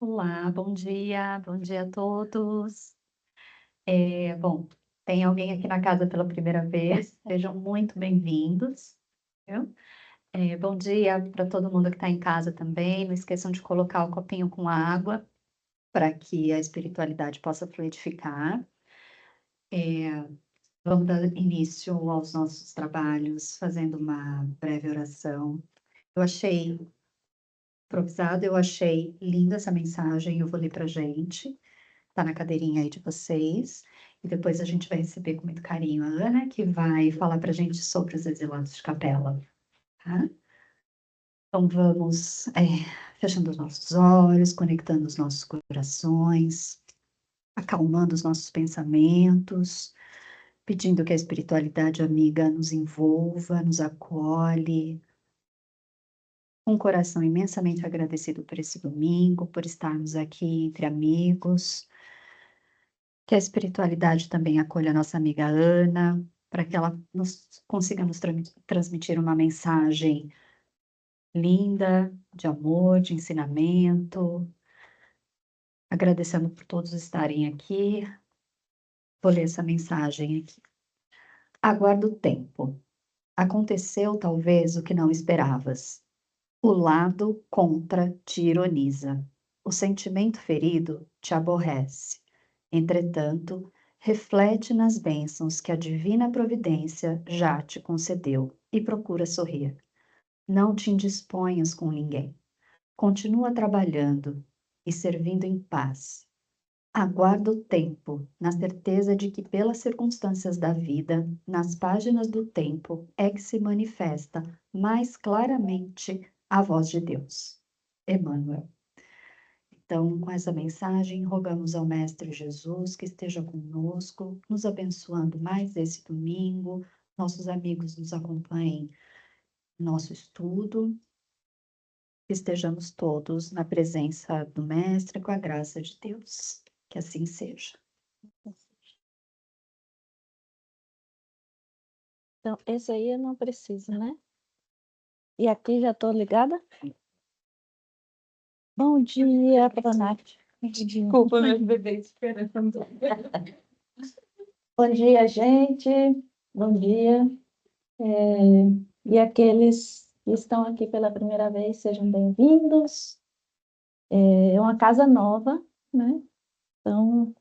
Olá, bom dia a todos. Bom, tem alguém aqui na casa pela primeira vez, sejam muito bem-vindos, viu? Bom dia para todo mundo que está em casa também, não esqueçam de colocar o copinho com água para que a espiritualidade possa fluidificar. Vamos dar início aos nossos trabalhos fazendo uma breve oração. Eu achei improvisado, eu achei linda essa mensagem, eu vou ler para gente. Tá na cadeirinha aí de vocês. E depois a gente vai receber com muito carinho a Ana, que vai falar para a gente sobre os exilados de capela, tá? Então vamos fechando os nossos olhos, conectando os nossos corações, acalmando os nossos pensamentos, pedindo que a espiritualidade amiga nos envolva, nos acolhe, com um coração imensamente agradecido por esse domingo, por estarmos aqui entre amigos. Que a espiritualidade também acolha a nossa amiga Ana, para que ela consiga nos transmitir uma mensagem linda, de amor, de ensinamento. Agradecendo por todos estarem aqui. Vou ler essa mensagem aqui. Aguardo o tempo. Aconteceu talvez o que não esperavas. O lado contra te ironiza. O sentimento ferido te aborrece. Entretanto, reflete nas bênçãos que a divina providência já te concedeu e procura sorrir. Não te indisponhas com ninguém. Continua trabalhando e servindo em paz. Aguarda o tempo, na certeza de que, pelas circunstâncias da vida, nas páginas do tempo, é que se manifesta mais claramente a voz de Deus. Emmanuel. Então, com essa mensagem, rogamos ao Mestre Jesus que esteja conosco, nos abençoando mais esse domingo, nossos amigos nos acompanhem no nosso estudo, que estejamos todos na presença do Mestre, com a graça de Deus. Que assim seja. Então, esse aí eu não preciso, né? E aqui já estou ligada? Bom dia, Pronati. Desculpa, meus bebês esperando. Bom dia, gente. Bom dia. E aqueles que estão aqui pela primeira vez, sejam bem-vindos. É uma casa nova, né? Então,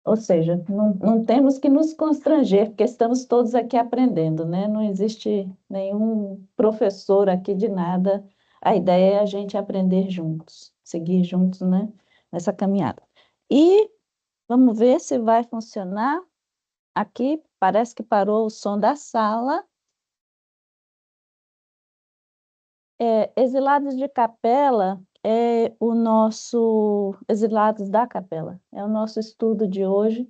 ou seja, não temos que nos constranger, porque estamos todos aqui aprendendo, né? Não existe nenhum professor aqui de nada. A ideia é a gente aprender juntos, seguir juntos, né? Nessa caminhada. E vamos ver se vai funcionar. Aqui parece que parou o som da sala. Exilados de Capela é o nosso... Exilados da Capela é o nosso estudo de hoje.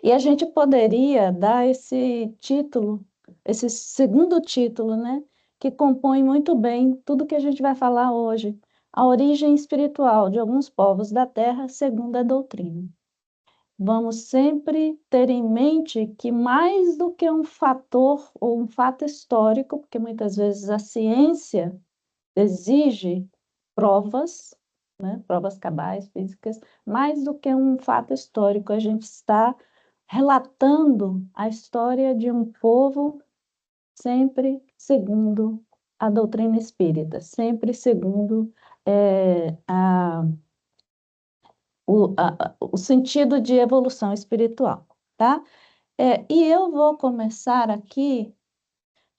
E a gente poderia dar esse título, esse segundo título, né? Que compõe muito bem tudo que a gente vai falar hoje. A origem espiritual de alguns povos da Terra segundo a doutrina. Vamos sempre ter em mente que mais do que um fator ou um fato histórico, porque muitas vezes a ciência exige provas, né, provas cabais, físicas, mais do que um fato histórico, a gente está relatando a história de um povo sempre segundo a doutrina espírita, sempre segundo o sentido de evolução espiritual, tá? E eu vou começar aqui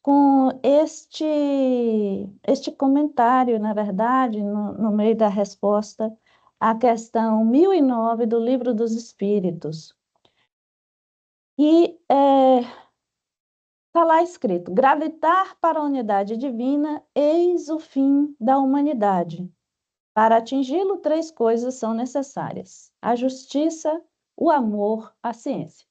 com este comentário, na verdade, no meio da resposta à questão 1009 do Livro dos Espíritos. E está lá escrito: gravitar para a unidade divina, eis o fim da humanidade. Para atingi-lo, três coisas são necessárias: a justiça, o amor, a ciência.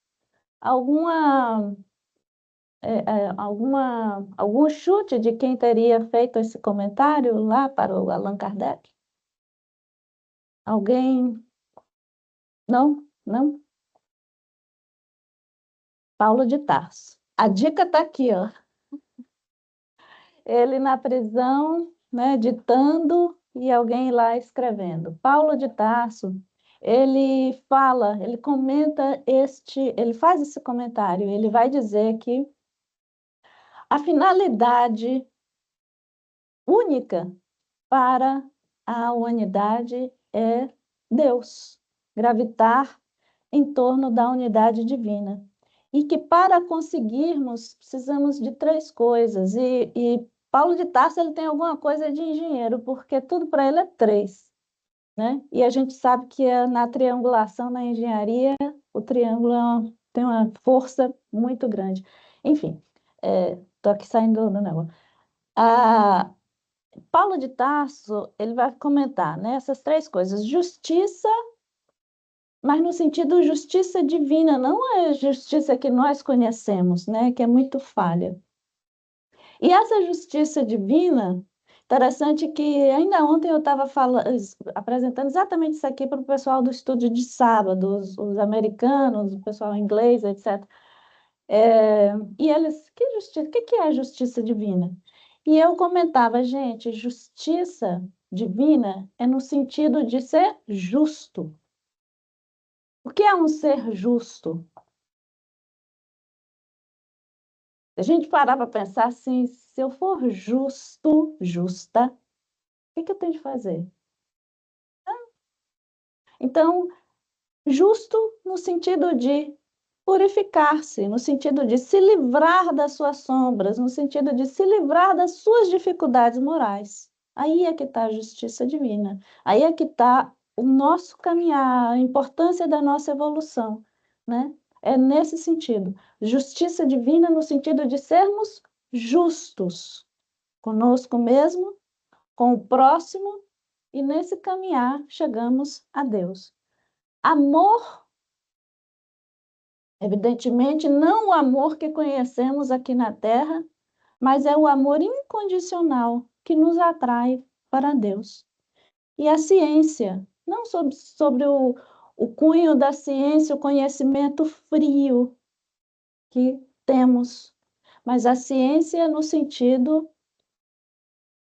Algum chute de quem teria feito esse comentário lá para o Allan Kardec? Alguém? Não? Não? Paulo de Tarso. A dica está aqui, ó. Ele na prisão, né, ditando e alguém lá escrevendo. Paulo de Tarso, ele fala, ele comenta ele faz esse comentário, ele vai dizer que a finalidade única para a humanidade é Deus, gravitar em torno da unidade divina. E que para conseguirmos, precisamos de três coisas. E Paulo de Tarso ele tem alguma coisa de engenheiro, porque tudo para ele é três. Né? E a gente sabe que na triangulação, na engenharia, o triângulo tem uma força muito grande. Enfim, estou aqui saindo do negócio. Paulo de Tarso, ele vai comentar, né, essas três coisas. Justiça, mas no sentido justiça divina, não é justiça que nós conhecemos, né, que é muito falha. E essa justiça divina, interessante que ainda ontem eu estava apresentando exatamente isso aqui para o pessoal do estúdio de sábado, os americanos, o pessoal inglês, etc. E eles, que justiça, o que é a justiça divina? E eu comentava, gente, justiça divina é no sentido de ser justo. O que é um ser justo? Se a gente parar para pensar assim, se eu for justo, justa, o que eu tenho de fazer? Então, justo no sentido de purificar-se, no sentido de se livrar das suas sombras, no sentido de se livrar das suas dificuldades morais. Aí é que está a justiça divina. Aí é que está o nosso caminhar, a importância da nossa evolução, né? É nesse sentido. Justiça divina no sentido de sermos justos conosco mesmo, com o próximo, e nesse caminhar chegamos a Deus. Amor, evidentemente, não o amor que conhecemos aqui na Terra, mas é o amor incondicional que nos atrai para Deus. E a ciência, não sobre o cunho da ciência, o conhecimento frio que temos, mas a ciência no sentido,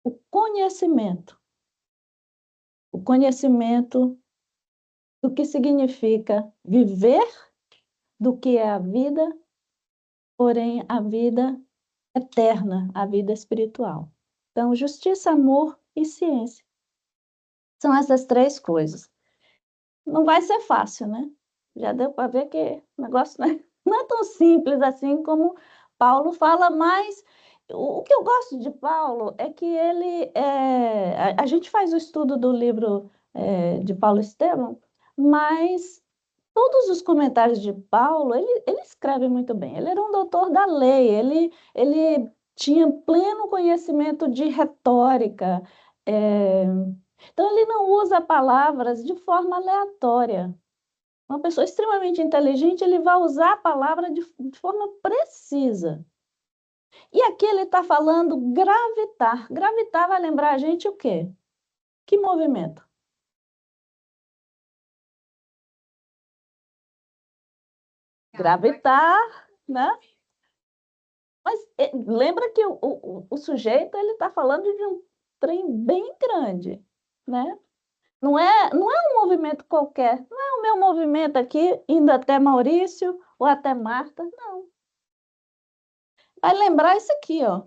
o conhecimento do que significa viver, do que é a vida, porém a vida eterna, a vida espiritual. Então, justiça, amor e ciência. São essas três coisas. Não vai ser fácil, né? Já deu para ver que o negócio não é tão simples assim como Paulo fala, mas o que eu gosto de Paulo é que a gente faz o estudo do livro de Paulo Estevam, mas todos os comentários de Paulo, ele escreve muito bem. Ele era um doutor da lei, ele tinha pleno conhecimento de retórica. Então, ele não usa palavras de forma aleatória. Uma pessoa extremamente inteligente, ele vai usar a palavra de forma precisa. E aqui ele está falando gravitar. Gravitar vai lembrar a gente o quê? Que movimento? Gravitar, né? Mas lembra que o sujeito ele está falando de um trem bem grande, né? Não é um movimento qualquer, não é o meu movimento aqui indo até Maurício ou até Marta, não. Vai lembrar isso aqui, ó.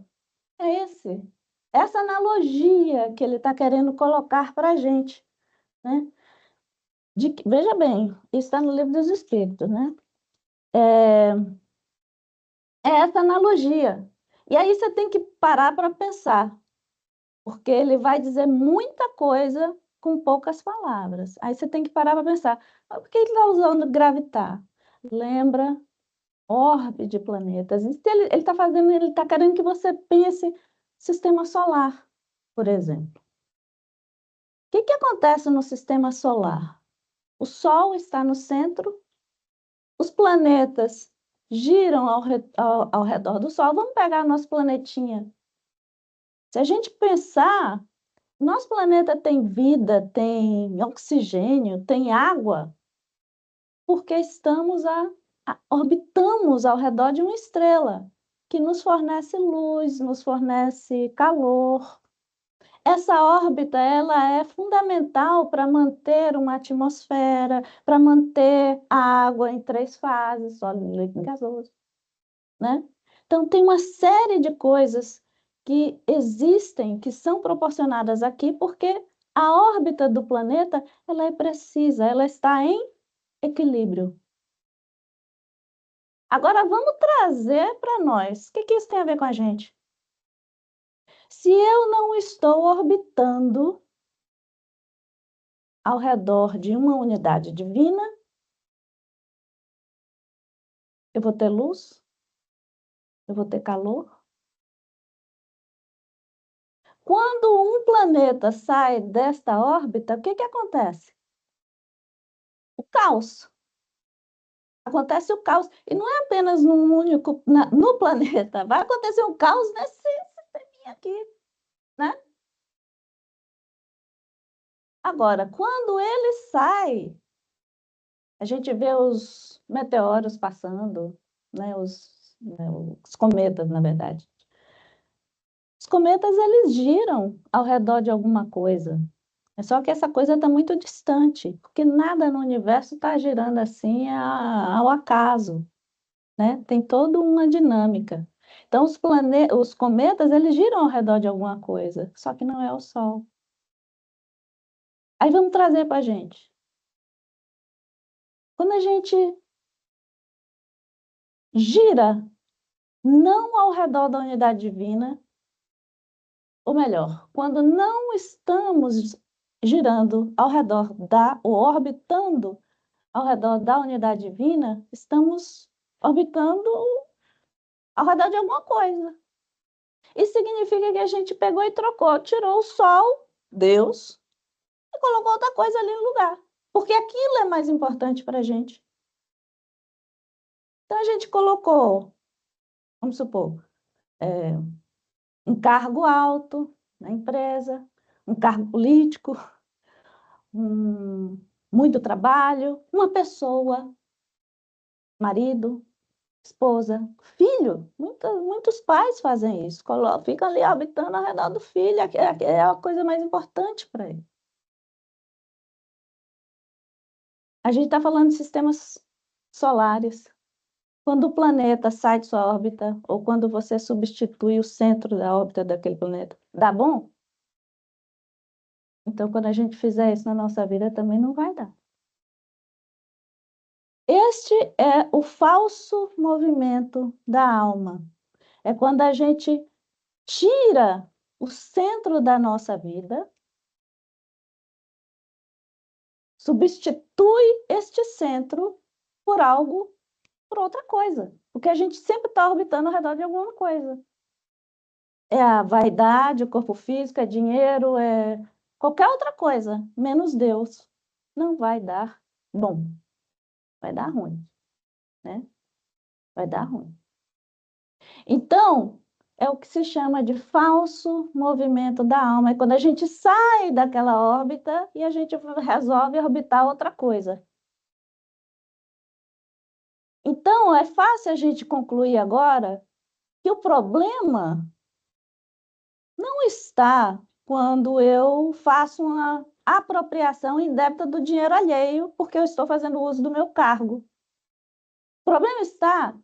É essa analogia que ele está querendo colocar para a gente, né? Veja bem, isso está no Livro dos Espíritos, né? É essa analogia. E aí você tem que parar para pensar, porque ele vai dizer muita coisa com poucas palavras. Aí você tem que parar para pensar, por que ele está usando gravitar? Lembra orbe de planetas. Isso ele está fazendo, ele está querendo que você pense sistema solar, por exemplo. O que acontece no sistema solar? O Sol está no centro, os planetas giram ao redor do Sol. Vamos pegar nosso planetinha. Se a gente pensar, nosso planeta tem vida, tem oxigênio, tem água, porque orbitamos ao redor de uma estrela que nos fornece luz, nos fornece calor. essa órbita ela é fundamental para manter uma atmosfera, para manter a água em 3 fases, sólido, líquido e gasoso, né? Então, tem uma série de coisas que existem, que são proporcionadas aqui, porque a órbita do planeta ela é precisa, ela está em equilíbrio. Agora, vamos trazer para nós. O que isso tem a ver com a gente? Se eu não estou orbitando ao redor de uma unidade divina, eu vou ter luz? Eu vou ter calor? Quando um planeta sai desta órbita, o que acontece? O caos. Acontece o caos. E não é apenas num único, no planeta. Vai acontecer um caos nesse sisteminha aqui, né? Agora, quando ele sai, a gente vê os meteoros passando, né? Os cometas, na verdade. Os cometas, eles giram ao redor de alguma coisa. É só que essa coisa está muito distante, porque nada no universo está girando assim ao acaso, né? Tem toda uma dinâmica. Então, os cometas, eles giram ao redor de alguma coisa, só que não é o Sol. Aí vamos trazer para a gente. Quando a gente gira não ao redor da unidade divina, ou melhor, quando não estamos girando ao redor ou orbitando ao redor da unidade divina, estamos orbitando ao redor de alguma coisa. Isso significa que a gente pegou e trocou, tirou o Sol, Deus, e colocou outra coisa ali no lugar. Porque aquilo é mais importante para a gente. Então a gente colocou, vamos supor, um cargo alto na empresa, um cargo político, muito trabalho, uma pessoa, marido, esposa, filho. Muitos pais fazem isso, ficam ali orbitando ao redor do filho, é a coisa mais importante para ele. A gente está falando de sistemas solares. Quando o planeta sai de sua órbita, ou quando você substitui o centro da órbita daquele planeta, dá bom? Então, quando a gente fizer isso na nossa vida, também não vai dar. Este é o falso movimento da alma. É quando a gente tira o centro da nossa vida, substitui este centro por algo, por outra coisa. Porque a gente sempre está orbitando ao redor de alguma coisa. É a vaidade, o corpo físico, é dinheiro, é qualquer outra coisa, menos Deus. Não vai dar bom. Vai dar ruim, né? Vai dar ruim. Então, é o que se chama de falso movimento da alma. É quando a gente sai daquela órbita e a gente resolve orbitar outra coisa. Então, é fácil a gente concluir agora que o problema não está quando eu faço uma apropriação indébita do dinheiro alheio, porque eu estou fazendo uso do meu cargo. O problema está,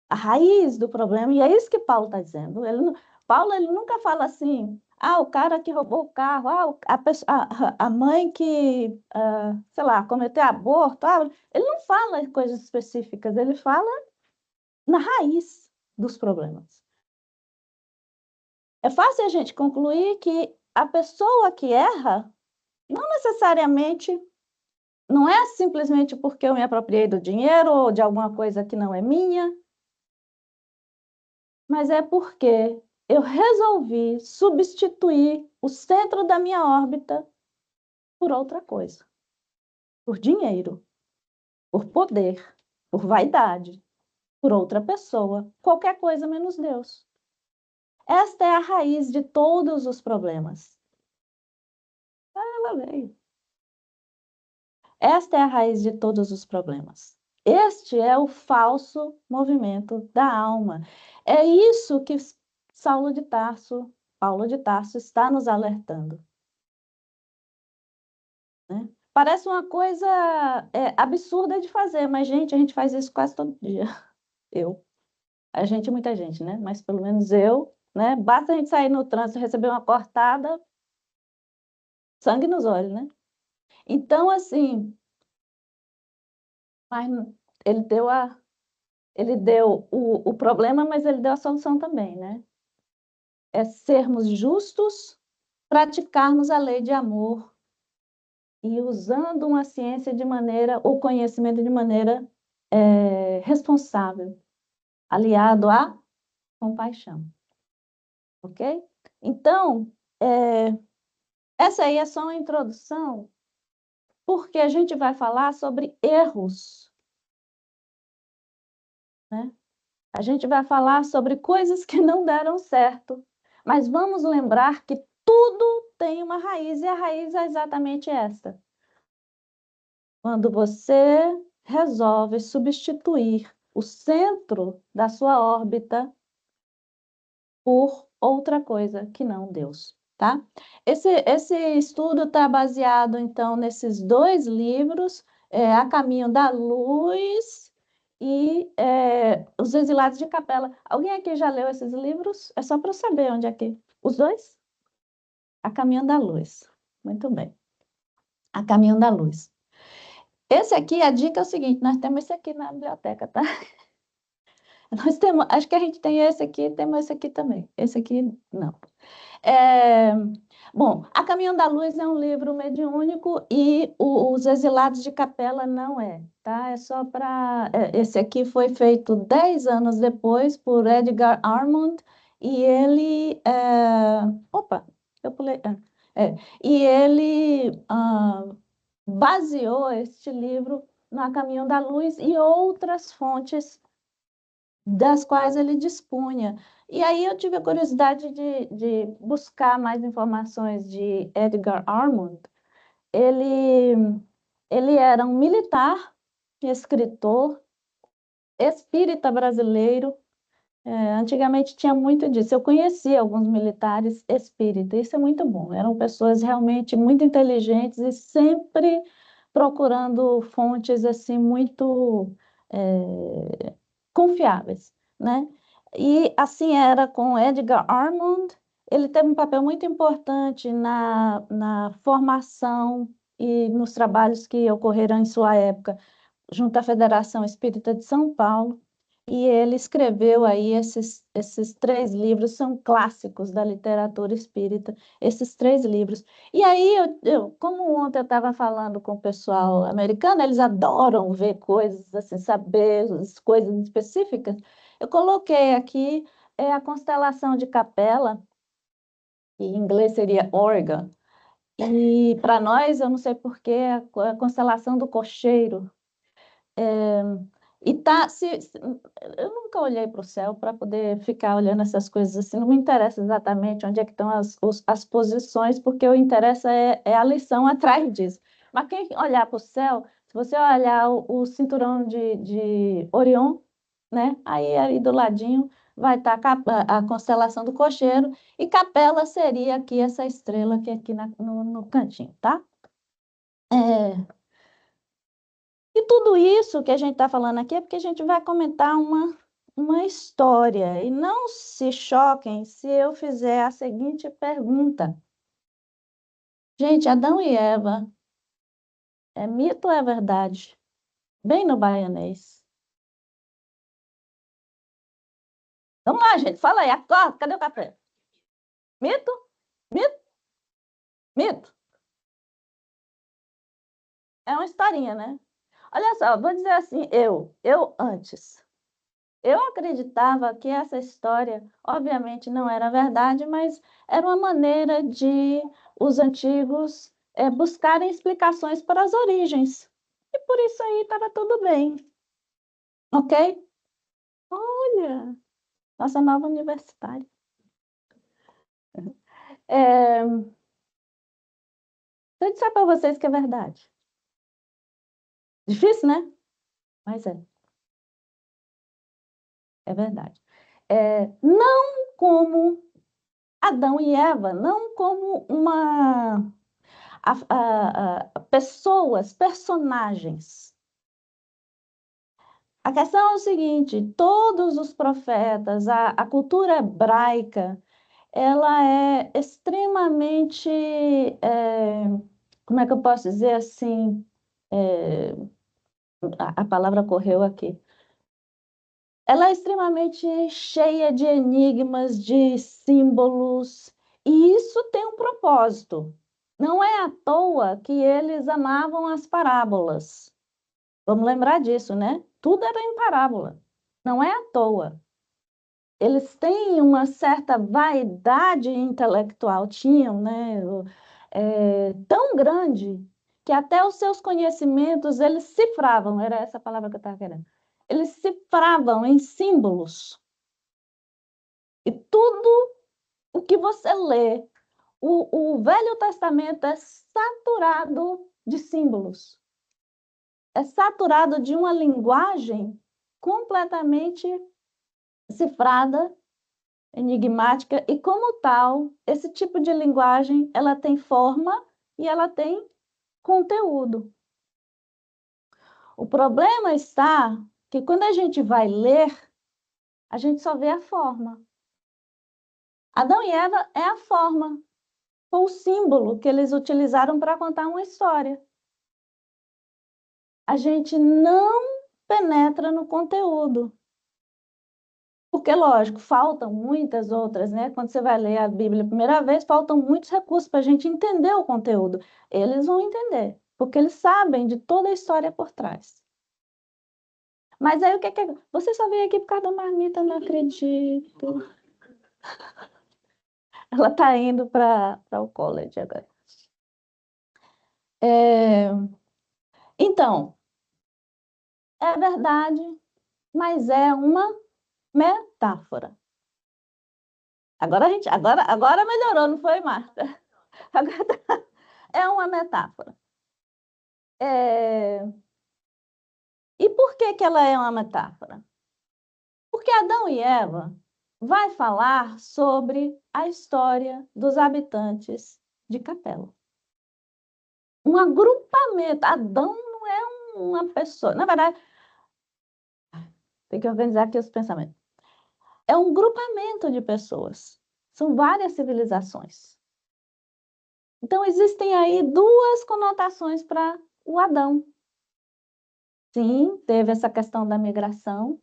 a raiz do problema, e é isso que Paulo está dizendo. Paulo ele nunca fala assim, o cara que roubou o carro, a mãe que, sei lá, cometeu aborto. Ele não fala coisas específicas, ele fala na raiz dos problemas. É fácil a gente concluir que a pessoa que erra não necessariamente, não é simplesmente porque eu me apropriei do dinheiro ou de alguma coisa que não é minha, mas é porque eu resolvi substituir o centro da minha órbita por outra coisa, por dinheiro, por poder, por vaidade, por outra pessoa, qualquer coisa menos Deus. Esta é a raiz de todos os problemas. Ela veio. Esta é a raiz de todos os problemas. Este é o falso movimento da alma. É isso que Saulo de Tarso Paulo de Tarso está nos alertando, né? Parece uma coisa absurda de fazer, mas, gente, a gente faz isso quase todo dia. Eu. A gente, muita gente, né? Mas pelo menos eu, né? Basta a gente sair no trânsito e receber uma cortada, sangue nos olhos, né? Então, assim, mas ele deu ele deu o problema, mas ele deu a solução também, né? É sermos justos, praticarmos a lei de amor e usando uma ciência de maneira, o conhecimento de maneira responsável, aliado à compaixão, ok? Então, essa aí é só uma introdução, porque a gente vai falar sobre erros, né? A gente vai falar sobre coisas que não deram certo, mas vamos lembrar que tudo tem uma raiz, e a raiz é exatamente essa. Quando você resolve substituir o centro da sua órbita por outra coisa que não Deus, tá? Esse estudo está baseado, então, nesses dois livros, A Caminho da Luz e Os Exilados de Capela. Alguém aqui já leu esses livros? É só para eu saber onde é que... Os dois? A Caminho da Luz. Muito bem. A Caminho da Luz. Esse aqui, a dica é o seguinte, nós temos esse aqui na biblioteca, tá? Nós temos, acho que a gente tem esse aqui, temos esse aqui também. Esse aqui, não. É, bom, A Caminho da Luz é um livro mediúnico e Os Exilados de Capela não é, tá? É só para... esse aqui foi feito 10 anos depois por Edgar Armand e ele... opa, eu pulei... e ele baseou este livro no A Caminho da Luz e outras fontes das quais ele dispunha. E aí eu tive a curiosidade de buscar mais informações de Edgar Armand. Ele, ele era um militar, escritor, espírita brasileiro. Antigamente tinha muito disso. Eu conhecia alguns militares espíritas, isso é muito bom. Eram pessoas realmente muito inteligentes e sempre procurando fontes assim muito confiáveis, né? E assim era com Edgar Armand. Ele teve um papel muito importante na formação e nos trabalhos que ocorreram em sua época junto à Federação Espírita de São Paulo, e ele escreveu aí esses 3 livros, são clássicos da literatura espírita, esses 3 livros. E aí, como ontem eu estava falando com o pessoal americano, eles adoram ver coisas, assim, saber as coisas específicas, eu coloquei aqui a constelação de Capela, que em inglês seria Origa, e para nós, eu não sei porquê, a constelação do Cocheiro. E tá, eu nunca olhei para o céu para poder ficar olhando essas coisas assim, não me interessa exatamente onde é que estão as posições, porque o interessa é a lição atrás disso. Mas quem olhar para o céu, se você olhar o cinturão de Orion, né? Aí do ladinho vai estar a constelação do Cocheiro, e Capela seria aqui essa estrela que é aqui no cantinho, tá? E tudo isso que a gente está falando aqui é porque a gente vai comentar uma história. E não se choquem se eu fizer a seguinte pergunta. Gente, Adão e Eva, é mito ou é verdade? Bem no baianês. Vamos lá, gente, fala aí, acorda, cadê o café? Mito? Mito? Mito? É uma historinha, né? Olha só, vou dizer assim, eu antes. Eu acreditava que essa história, obviamente, não era verdade, mas era uma maneira de os antigos buscarem explicações para as origens. E por isso aí estava tudo bem, ok? Olha, nossa nova universitária. É, eu disser para vocês que é verdade. Difícil, né? Mas é verdade. Não como Adão e Eva não como pessoas, personagens. A questão é o seguinte: todos os profetas, a cultura hebraica, ela é extremamente, como é que eu posso dizer assim? É, a palavra correu aqui. Ela é extremamente cheia de enigmas, de símbolos, e isso tem um propósito. Não é à toa que eles amavam as parábolas. Vamos lembrar disso, né? Tudo era em parábola. Não é à toa. Eles têm uma certa vaidade intelectual, tinham, né? Tão grande que até os seus conhecimentos eles cifravam, era essa palavra que eu estava querendo. Eles cifravam em símbolos. E tudo o que você lê, o Velho Testamento é saturado de símbolos. É saturado de uma linguagem completamente cifrada, enigmática, e como tal, esse tipo de linguagem, ela tem forma e ela tem conteúdo. O problema está que quando a gente vai ler, a gente só vê a forma. Adão e Eva é a forma, foi o símbolo que eles utilizaram para contar uma história. A gente não penetra no conteúdo. Porque, lógico, faltam muitas outras, né? Quando você vai ler a Bíblia a primeira vez, faltam muitos recursos para a gente entender o conteúdo. Eles vão entender, porque eles sabem de toda a história por trás. Mas aí o que é que... Você só veio aqui por causa da marmita, não acredito. Ela está indo para o college agora. Então, é verdade, mas é uma metáfora. Agora melhorou, não foi, Marta? Agora é uma metáfora. E por que que ela é uma metáfora? Porque Adão e Eva vai falar sobre a história dos habitantes de Capela. Um agrupamento. Adão não é uma pessoa. Na verdade, tem que organizar aqui os pensamentos. É um grupamento de pessoas. São várias civilizações. Então, existem aí duas conotações para o Adão. Sim, teve essa questão da migração,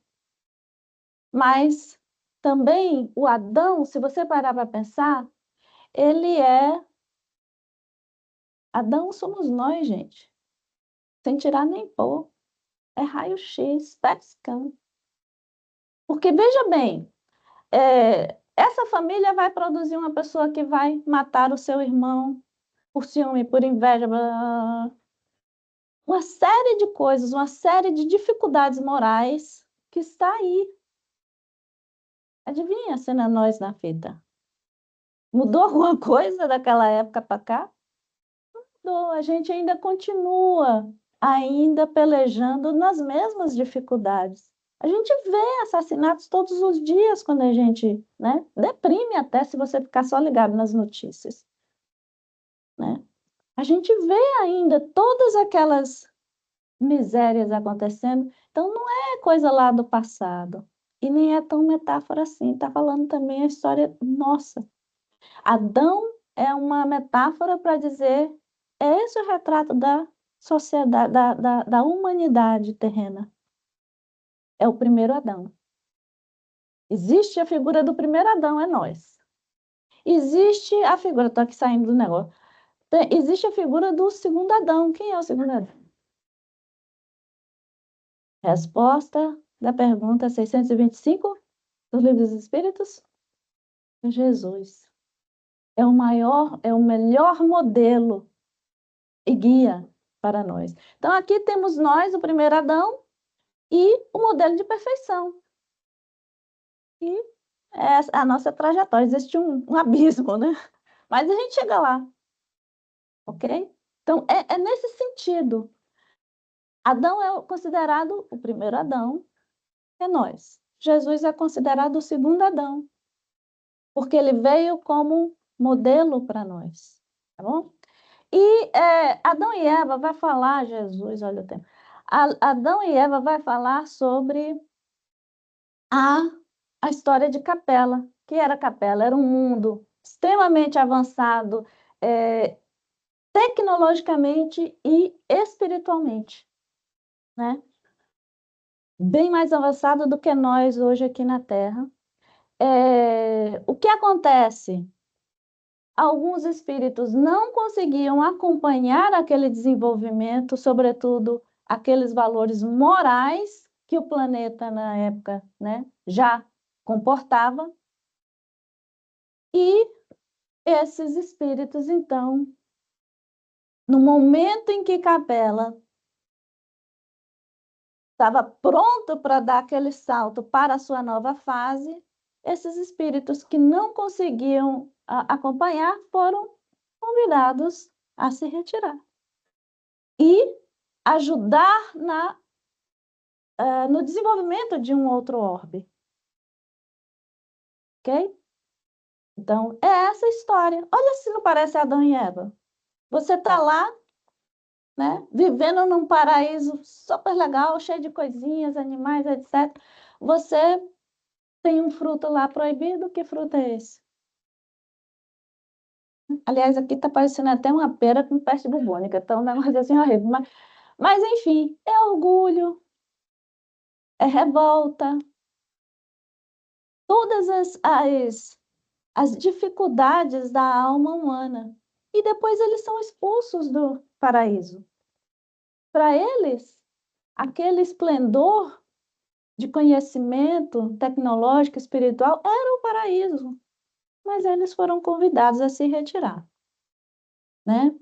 mas também o Adão, se você parar para pensar, ele é... Adão somos nós, gente. Sem tirar nem pôr. É raio-x, PET scan. Porque, veja bem, essa família vai produzir uma pessoa que vai matar o seu irmão por ciúme, por inveja, blá, blá, blá. Uma série de coisas, uma série de dificuldades morais que está aí. Adivinha sendo a nós na fita? Mudou alguma coisa daquela época para cá? Mudou. A gente ainda continua ainda pelejando nas mesmas dificuldades. A gente vê assassinatos todos os dias quando a gente, né, deprime até se você ficar só ligado nas notícias, né? A gente vê ainda todas aquelas misérias acontecendo. Então, não é coisa lá do passado. E nem é tão metáfora assim. Está falando também a história nossa. Adão é uma metáfora para dizer, é esse o retrato da sociedade, da humanidade terrena. É o primeiro Adão. Existe a figura do primeiro Adão, é nós. Existe a figura, estou aqui saindo do negócio. Existe a figura do segundo Adão. Quem é o segundo Adão? Resposta da pergunta 625 dos Livros dos Espíritos? Jesus. É o maior, é o melhor modelo e guia para nós. Então, aqui temos nós, o primeiro Adão, e o modelo de perfeição. E é a nossa trajetória. Existe um abismo, né? Mas a gente chega lá. Ok? Então, é nesse sentido. Adão é considerado o primeiro Adão, é nós. Jesus é considerado o segundo Adão. porque ele veio como modelo para nós, tá bom? E Adão e Eva vai falar, Jesus, olha o tempo. Adão e Eva vai falar sobre a, a história de Capela. Que era Capela? Era um mundo extremamente avançado, tecnologicamente e espiritualmente, né? Bem mais avançado do que nós hoje aqui na Terra. O que acontece? Alguns espíritos não conseguiam acompanhar aquele desenvolvimento, sobretudo aqueles valores morais que o planeta na época, né, já comportava. E esses espíritos, então, no momento em que Capela estava pronto para dar aquele salto para a sua nova fase, esses espíritos que não conseguiam acompanhar foram convidados a se retirar e ajudar no desenvolvimento de um outro orbe. Ok? Então, é essa a história. Olha se não parece Adão e Eva. Você está lá, né, vivendo num paraíso super legal, cheio de coisinhas, animais, etc. Você tem um fruto lá proibido. Que fruto é esse? Aliás, aqui está parecendo até uma pera com peste bubônica. Então, um negócio assim horrível. Mas enfim, é orgulho, é revolta. Todas as dificuldades da alma humana. E depois eles são expulsos do paraíso. Para eles, aquele esplendor de conhecimento tecnológico, espiritual, era o paraíso. Mas eles foram convidados a se retirar, né?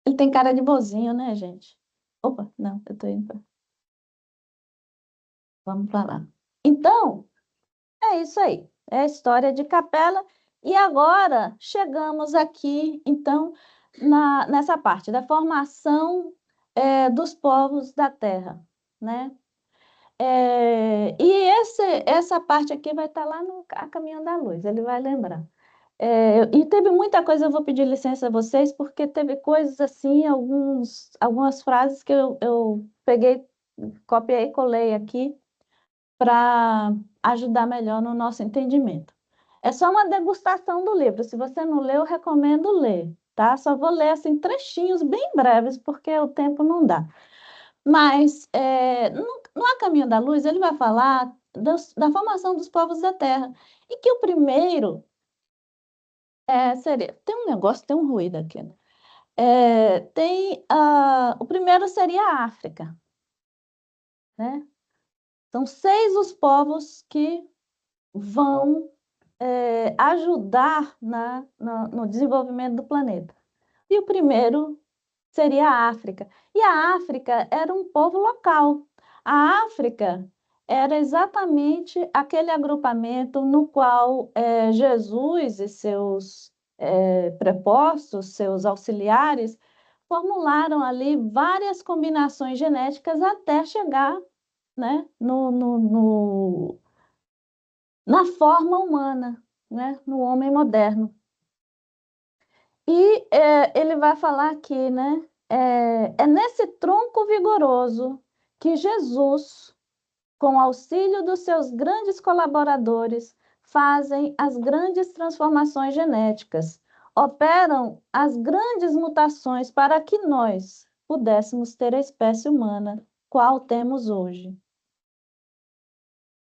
Ele tem cara de bozinho, né, gente? Opa, não, eu tô indo. Vamos para lá. Então, é isso aí. É a história de Capela. E agora chegamos aqui, então, nessa parte da formação dos povos da Terra, né? E essa parte aqui vai estar lá no A Caminho da Luz, ele vai lembrar. E teve muita coisa, eu vou pedir licença a vocês, porque teve coisas assim, algumas frases que eu peguei, copiei e colei aqui para ajudar melhor no nosso entendimento. É só uma degustação do livro. Se você não leu, eu recomendo ler, tá? Só vou ler trechinhos bem breves, porque o tempo não dá. Mas no A Caminho da Luz, ele vai falar da formação dos povos da Terra. E que o primeiro seria... Tem um negócio, tem um ruído aqui, né? O primeiro seria a África, né? São 6 os povos que vão ajudar no desenvolvimento do planeta. E o primeiro seria a África. E a África era um povo local. A África era exatamente aquele agrupamento no qual Jesus e seus prepostos, seus auxiliares, formularam ali várias combinações genéticas até chegar, né, na forma humana, né, no homem moderno. E ele vai falar aqui, né? É nesse tronco vigoroso que Jesus, com auxílio dos seus grandes colaboradores, fazem as grandes transformações genéticas, operam as grandes mutações para que nós pudéssemos ter a espécie humana, qual temos hoje.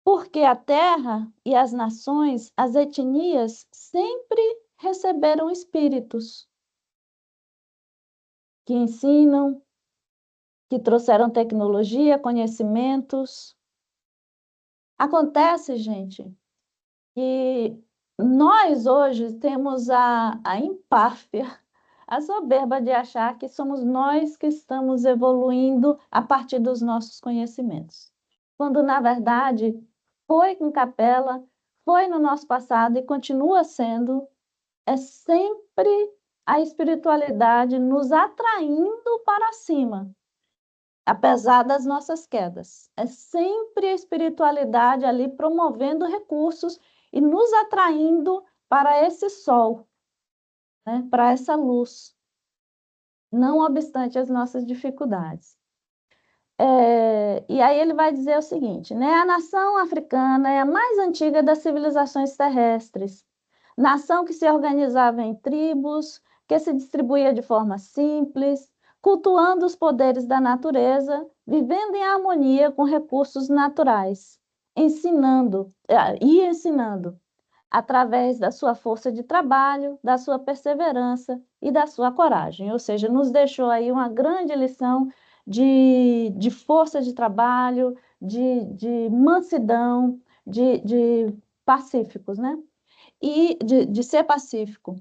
Porque a terra e as nações, as etnias, sempre receberam espíritos que ensinam, que trouxeram tecnologia, conhecimentos. Acontece, gente, que nós hoje temos a empáfia, a soberba de achar que somos nós que estamos evoluindo a partir dos nossos conhecimentos. Quando, na verdade, foi com Capela, foi no nosso passado e continua sendo, é sempre a espiritualidade nos atraindo para cima, apesar das nossas quedas. É sempre a espiritualidade ali promovendo recursos e nos atraindo para esse sol, né? Para essa luz, não obstante as nossas dificuldades. E aí ele vai dizer o seguinte, né? A nação africana é a mais antiga das civilizações terrestres. Nação que se organizava em tribos, que se distribuía de forma simples, cultuando os poderes da natureza, vivendo em harmonia com recursos naturais, ensinando através da sua força de trabalho, da sua perseverança e da sua coragem. Ou seja, nos deixou aí uma grande lição de força de trabalho, de mansidão, de pacíficos, né? E de ser pacífico.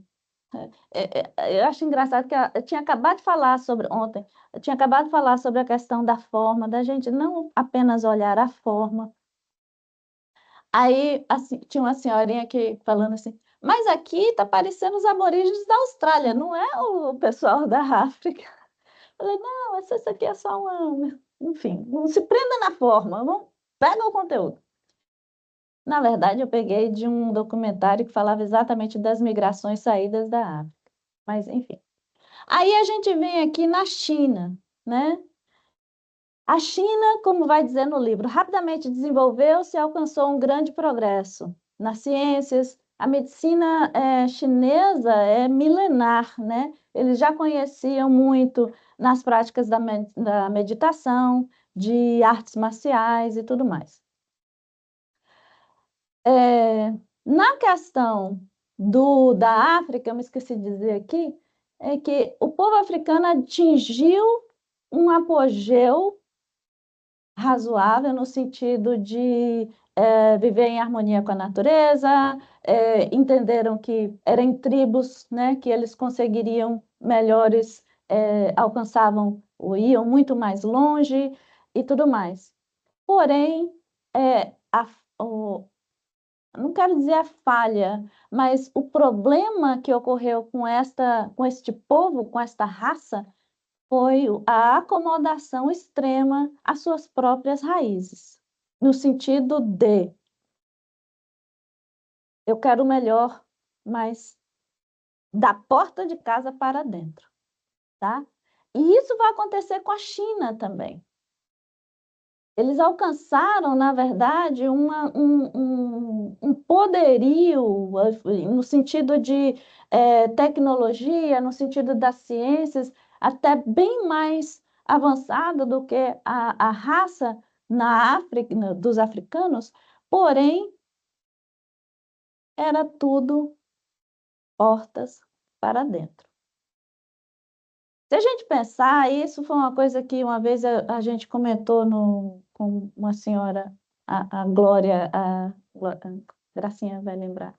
Eu acho engraçado que eu tinha acabado de falar sobre ontem, eu tinha acabado de falar sobre a questão da forma, da gente não apenas olhar a forma. Aí assim, tinha uma senhorinha aqui falando assim, mas aqui está parecendo os aborígenes da Austrália, não é o pessoal da África. Eu falei, não, isso aqui é só uma... Enfim, não se prenda na forma, pega o conteúdo. Na verdade, eu peguei de um documentário que falava exatamente das migrações saídas da África. Mas, enfim. Aí a gente vem aqui na China, né? A China, como vai dizer no livro, rapidamente desenvolveu-se e alcançou um grande progresso nas ciências. A medicina chinesa é milenar, né? Eles já conheciam muito nas práticas da meditação, de artes marciais e tudo mais. Na questão da África, eu me esqueci de dizer aqui, é que o povo africano atingiu um apogeu razoável no sentido de viver em harmonia com a natureza, entenderam que eram em tribos, né, que eles conseguiriam melhores, alcançavam ou iam muito mais longe e tudo mais. Porém, não quero dizer a falha, mas o problema que ocorreu com este povo, com esta raça, foi a acomodação extrema às suas próprias raízes, no sentido de eu quero o melhor, mas da porta de casa para dentro, tá? E isso vai acontecer com a China também. Eles alcançaram, na verdade, um poderio no sentido de tecnologia, no sentido das ciências, até bem mais avançado do que a raça na África, dos africanos, porém, era tudo portas para dentro. Se a gente pensar, isso foi uma coisa que uma vez a gente comentou com uma senhora, a Glória, a Gracinha vai lembrar.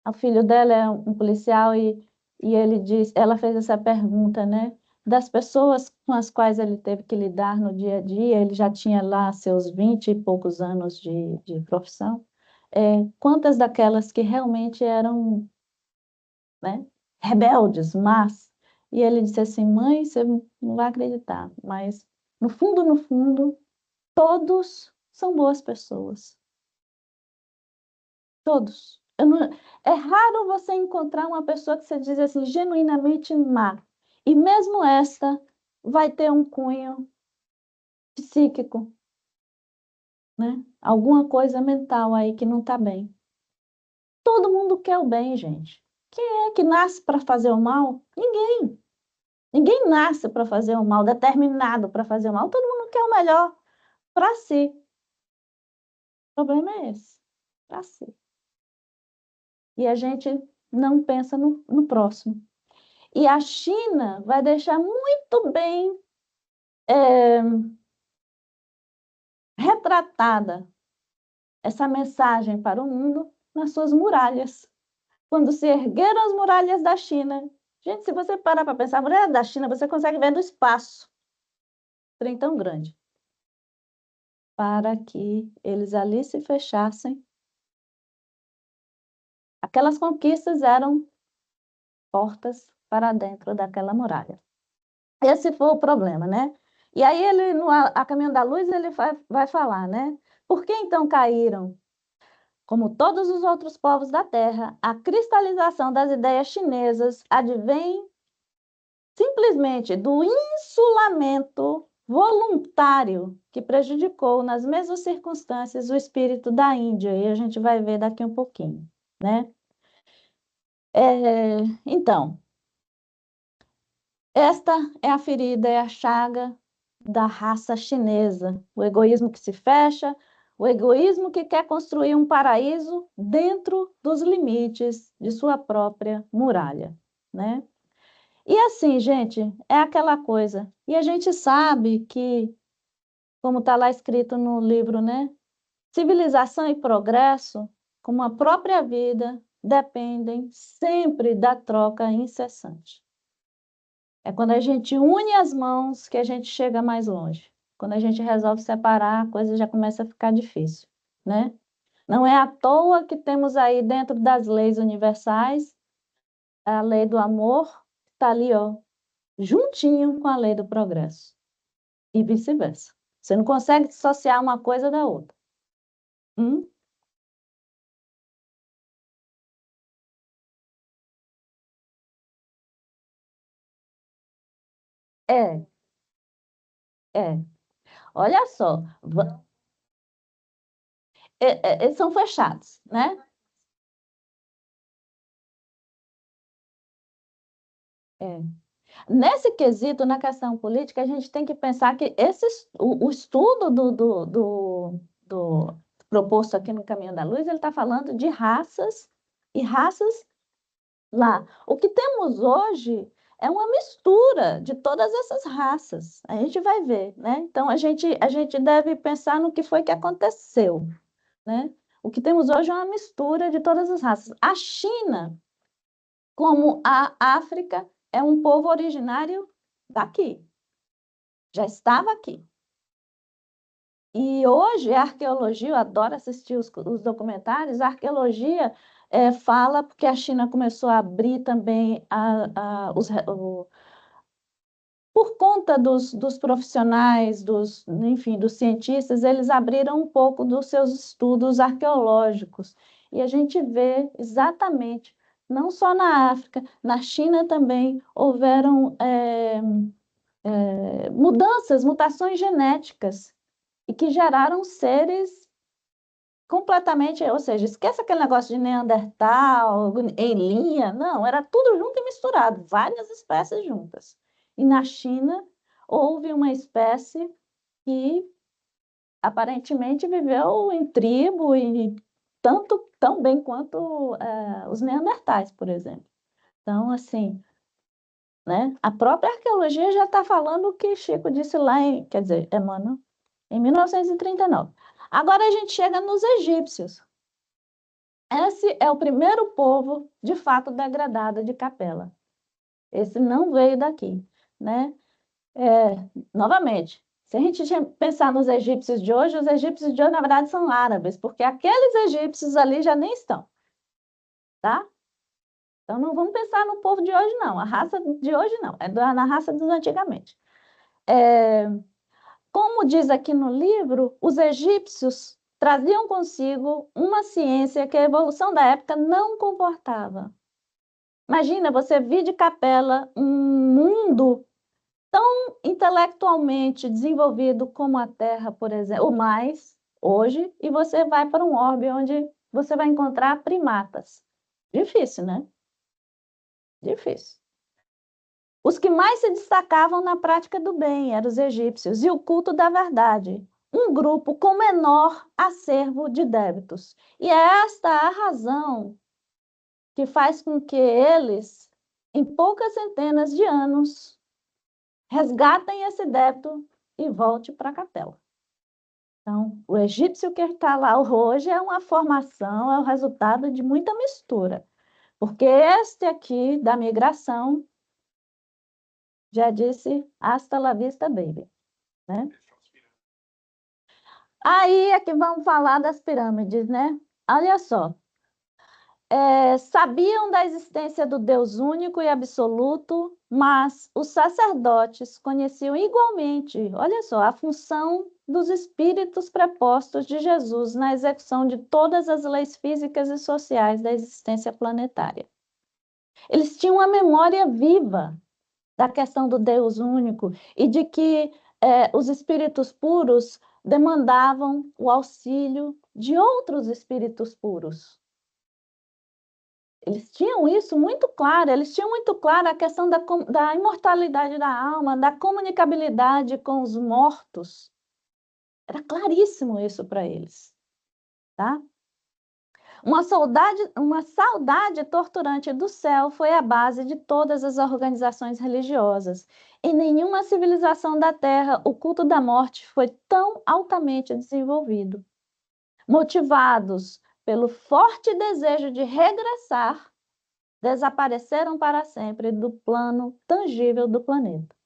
O filho dela é um policial e ela fez essa pergunta, né? Das pessoas com as quais ele teve que lidar no dia a dia, ele já tinha lá seus 20 e poucos anos de profissão, quantas daquelas que realmente eram, né, rebeldes, mas... E ele disse assim, mãe, você não vai acreditar, mas no fundo, todos são boas pessoas. Todos. É raro você encontrar uma pessoa que você diz assim, genuinamente má. E mesmo esta vai ter um cunho psíquico, né? Alguma coisa mental aí que não está bem. Todo mundo quer o bem, gente. Quem é que nasce para fazer o mal? Ninguém. Ninguém nasce para fazer o mal, determinado para fazer o mal. Todo mundo quer o melhor para si. O problema é esse, para si. E a gente não pensa no próximo. E a China vai deixar muito bem retratada essa mensagem para o mundo nas suas muralhas. Quando se ergueram as muralhas da China. Gente, se você parar para pensar, a muralha da China, você consegue ver do espaço. Trem tão grande. Para que eles ali se fechassem. Aquelas conquistas eram portas para dentro daquela muralha. Esse foi o problema, né? E aí ele, A Caminho da Luz, ele vai falar, né? Por que então caíram? Como todos os outros povos da Terra, a cristalização das ideias chinesas advém simplesmente do insulamento voluntário que prejudicou nas mesmas circunstâncias o espírito da Índia, e a gente vai ver daqui um pouquinho, né? Então, esta é a ferida, é a chaga da raça chinesa, o egoísmo que se fecha, o egoísmo que quer construir um paraíso dentro dos limites de sua própria muralha, né? E assim, gente, é aquela coisa. E a gente sabe que, como está lá escrito no livro, né? Civilização e progresso, como a própria vida, dependem sempre da troca incessante. É quando a gente une as mãos que a gente chega mais longe. Quando a gente resolve separar, a coisa já começa a ficar difícil, né? Não é à toa que temos aí dentro das leis universais a lei do amor, está ali, ó, juntinho com a lei do progresso. E vice-versa. Você não consegue dissociar uma coisa da outra. Hum? É, é. Olha só, eles são fechados, né? É. Nesse quesito, na questão política, a gente tem que pensar que o estudo do proposto aqui no Caminho da Luz, ele está falando de raças e raças lá. O que temos hoje é uma mistura de todas essas raças. A gente vai ver, né? Então, a gente deve pensar no que foi que aconteceu, né? O que temos hoje é uma mistura de todas as raças. A China, como a África, é um povo originário daqui, já estava aqui. E hoje a arqueologia, eu adoro assistir os documentários, a arqueologia fala porque a China começou a abrir também por conta dos profissionais, enfim, dos cientistas, eles abriram um pouco dos seus estudos arqueológicos. E a gente vê exatamente, não só na África, na China também houveram mutações genéticas e que geraram seres completamente, ou seja, esquece aquele negócio de Neandertal, em linha, não, era tudo junto e misturado, várias espécies juntas. E na China houve uma espécie que aparentemente viveu em tribo e tão bem quanto os Neandertais, por exemplo. Então, assim, né, a própria arqueologia já está falando o que Chico disse lá quer dizer, Emmanuel, em 1939. Agora a gente chega nos egípcios. Esse é o primeiro povo, de fato, degradado de Capela. Esse não veio daqui, né? Novamente, se a gente pensar nos egípcios de hoje, os egípcios de hoje, na verdade, são árabes, porque aqueles egípcios ali já nem estão, tá? Então, não vamos pensar no povo de hoje, não. A raça de hoje, não. É na raça dos antigamente. Como diz aqui no livro, os egípcios traziam consigo uma ciência que a evolução da época não comportava. Imagina você vir de Capela, um mundo tão intelectualmente desenvolvido como a Terra, por exemplo, ou mais, hoje, e você vai para um orbe onde você vai encontrar primatas. Difícil, né? Difícil. Os que mais se destacavam na prática do bem eram os egípcios e o culto da verdade, um grupo com menor acervo de débitos. E é esta a razão que faz com que eles, em poucas centenas de anos, resgatem esse débito e volte para a capela. Então, o egípcio que está lá hoje é uma formação, é o resultado de muita mistura. Porque este aqui, da migração, já disse hasta la vista, baby. Né? Aí é que vamos falar das pirâmides, né? Olha só. Sabiam da existência do Deus único e absoluto, mas os sacerdotes conheciam igualmente, olha só, a função dos espíritos prepostos de Jesus na execução de todas as leis físicas e sociais da existência planetária. Eles tinham uma memória viva da questão do Deus único e de que os espíritos puros demandavam o auxílio de outros espíritos puros. Eles tinham isso muito claro, eles tinham muito claro a questão da imortalidade da alma, da comunicabilidade com os mortos. Era claríssimo isso para eles, tá? Uma saudade torturante do céu foi a base de todas as organizações religiosas. Em nenhuma civilização da Terra o culto da morte foi tão altamente desenvolvido. Motivados pelo forte desejo de regressar, desapareceram para sempre do plano tangível do planeta.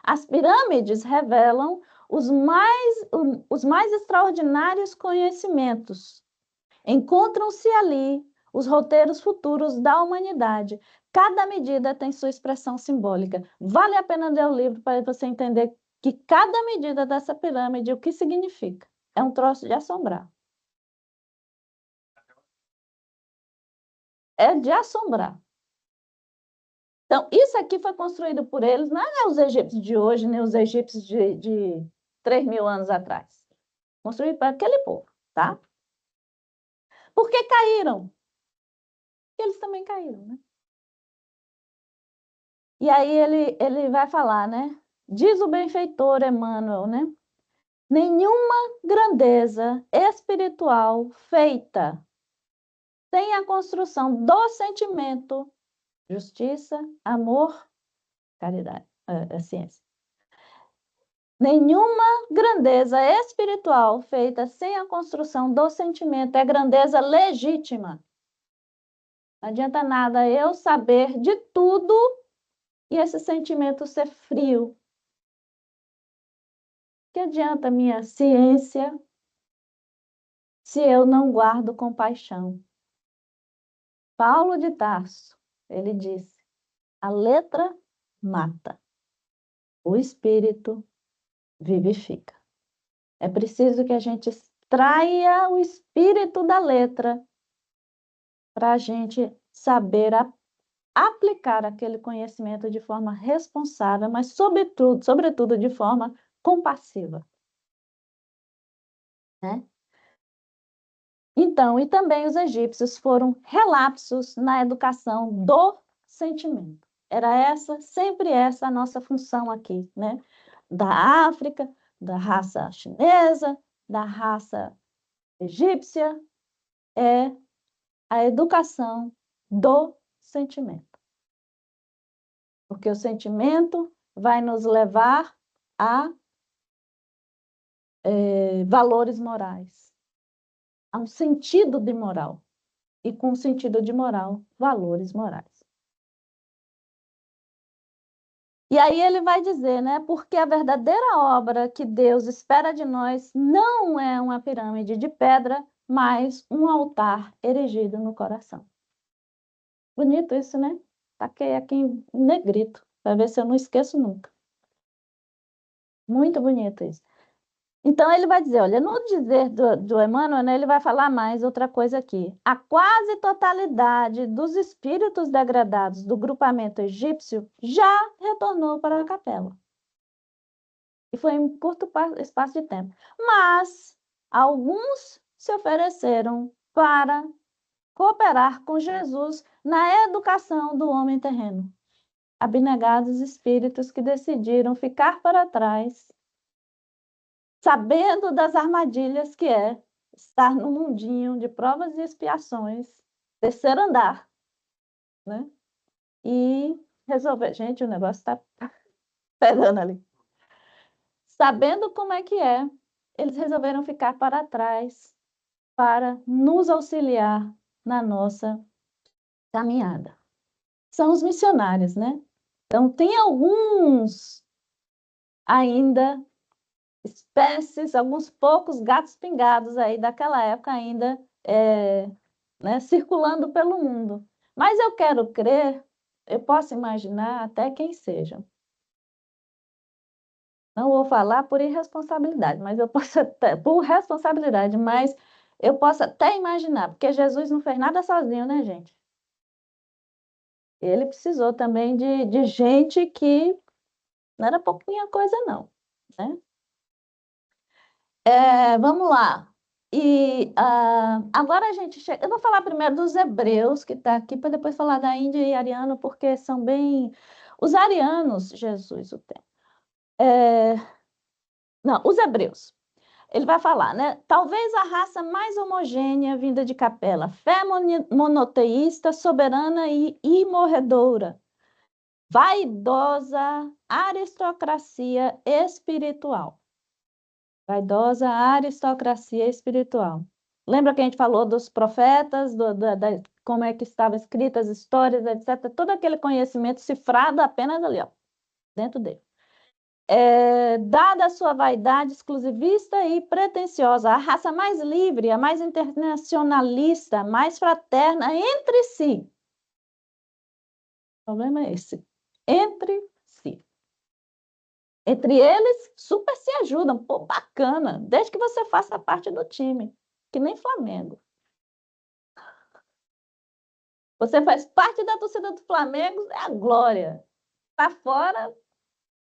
As pirâmides revelam os mais extraordinários conhecimentos. Encontram-se ali os roteiros futuros da humanidade. Cada medida tem sua expressão simbólica. Vale a pena ler o livro para você entender que cada medida dessa pirâmide, o que significa. É um troço de assombrar. É de assombrar. Então, isso aqui foi construído por eles, não é os egípcios de hoje, nem os egípcios de 3.000 anos atrás. Construído para aquele povo, tá? Por que caíram? Porque eles também caíram, né? E aí ele vai falar, né? Diz o benfeitor Emmanuel, né? Nenhuma grandeza espiritual feita sem a construção do sentimento, justiça, amor, caridade, ciência. Nenhuma grandeza espiritual feita sem a construção do sentimento é grandeza legítima. Não adianta nada eu saber de tudo e esse sentimento ser frio. Que adianta minha ciência se eu não guardo compaixão? Paulo de Tarso, ele disse, a letra mata, o espírito vivifica. É preciso que a gente extraia o espírito da letra para a gente saber aplicar aquele conhecimento de forma responsável, mas sobretudo de forma compassiva. Né? Então, e também os egípcios foram relapsos na educação do sentimento. Era sempre essa a nossa função aqui, né? Da África, da raça chinesa, da raça egípcia, é a educação do sentimento. Porque o sentimento vai nos levar a valores morais, a um sentido de moral. E com o sentido de moral, valores morais. E aí ele vai dizer, né? Porque a verdadeira obra que Deus espera de nós não é uma pirâmide de pedra, mas um altar erigido no coração. Bonito isso, né? Taquei aqui em negrito, para ver se eu não esqueço nunca. Muito bonito isso. Então, ele vai dizer, olha, no dizer do Emmanuel, né, ele vai falar mais outra coisa aqui. A quase totalidade dos espíritos degradados do grupamento egípcio já retornou para a capela. E foi em curto espaço de tempo. Mas alguns se ofereceram para cooperar com Jesus na educação do homem terreno. Abnegados espíritos que decidiram ficar para trás, sabendo das armadilhas que é estar no mundinho de provas e expiações, terceiro andar, né? E resolver. Gente, o negócio está pegando ali. Sabendo como é que é, eles resolveram ficar para trás para nos auxiliar na nossa caminhada. São os missionários, né? Então, tem alguns ainda espécies, alguns poucos gatos pingados aí daquela época ainda né, circulando pelo mundo. Mas eu quero crer, eu posso imaginar até quem sejam. Não vou falar por irresponsabilidade, mas eu posso até, por responsabilidade, mas eu posso até imaginar, porque Jesus não fez nada sozinho, né, gente? Ele precisou também de gente que não era pouquinha coisa, não, né? Vamos lá. Agora a gente chega. Eu vou falar primeiro dos hebreus, que está aqui, para depois falar da Índia e ariano, porque são bem. Os arianos, Jesus, o tempo. Não, os hebreus. Ele vai falar, né? Talvez a raça mais homogênea vinda de Capela, fé monoteísta, soberana e imorredora, vaidosa aristocracia espiritual. Vaidosa aristocracia espiritual. Lembra que a gente falou dos profetas, como é que estavam escritas as histórias, etc. Todo aquele conhecimento cifrado apenas ali, ó, dentro dele. Dada a sua vaidade exclusivista e pretensiosa, a raça mais livre, a mais internacionalista, mais fraterna entre si. O problema é esse. Entre si. Entre eles, super se ajudam. Pô, bacana. Desde que você faça parte do time. Que nem Flamengo. Você faz parte da torcida do Flamengo, é a glória. Tá fora,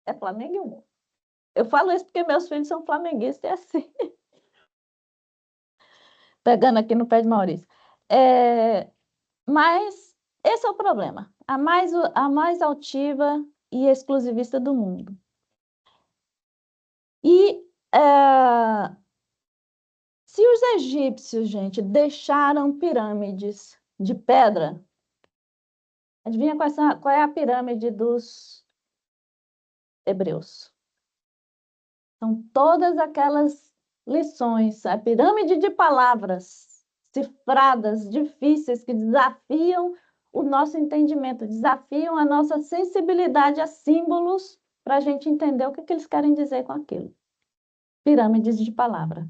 é Flamengo e um. Eu falo isso porque meus filhos são flamenguistas, é assim. Pegando aqui no pé de Maurício. Mas esse é o problema. A mais altiva e exclusivista do mundo. E se os egípcios, gente, deixaram pirâmides de pedra, adivinha qual é a pirâmide dos hebreus? São todas aquelas lições, a pirâmide de palavras cifradas, difíceis, que desafiam o nosso entendimento, desafiam a nossa sensibilidade a símbolos para a gente entender o que eles querem dizer com aquilo. Pirâmides de palavra.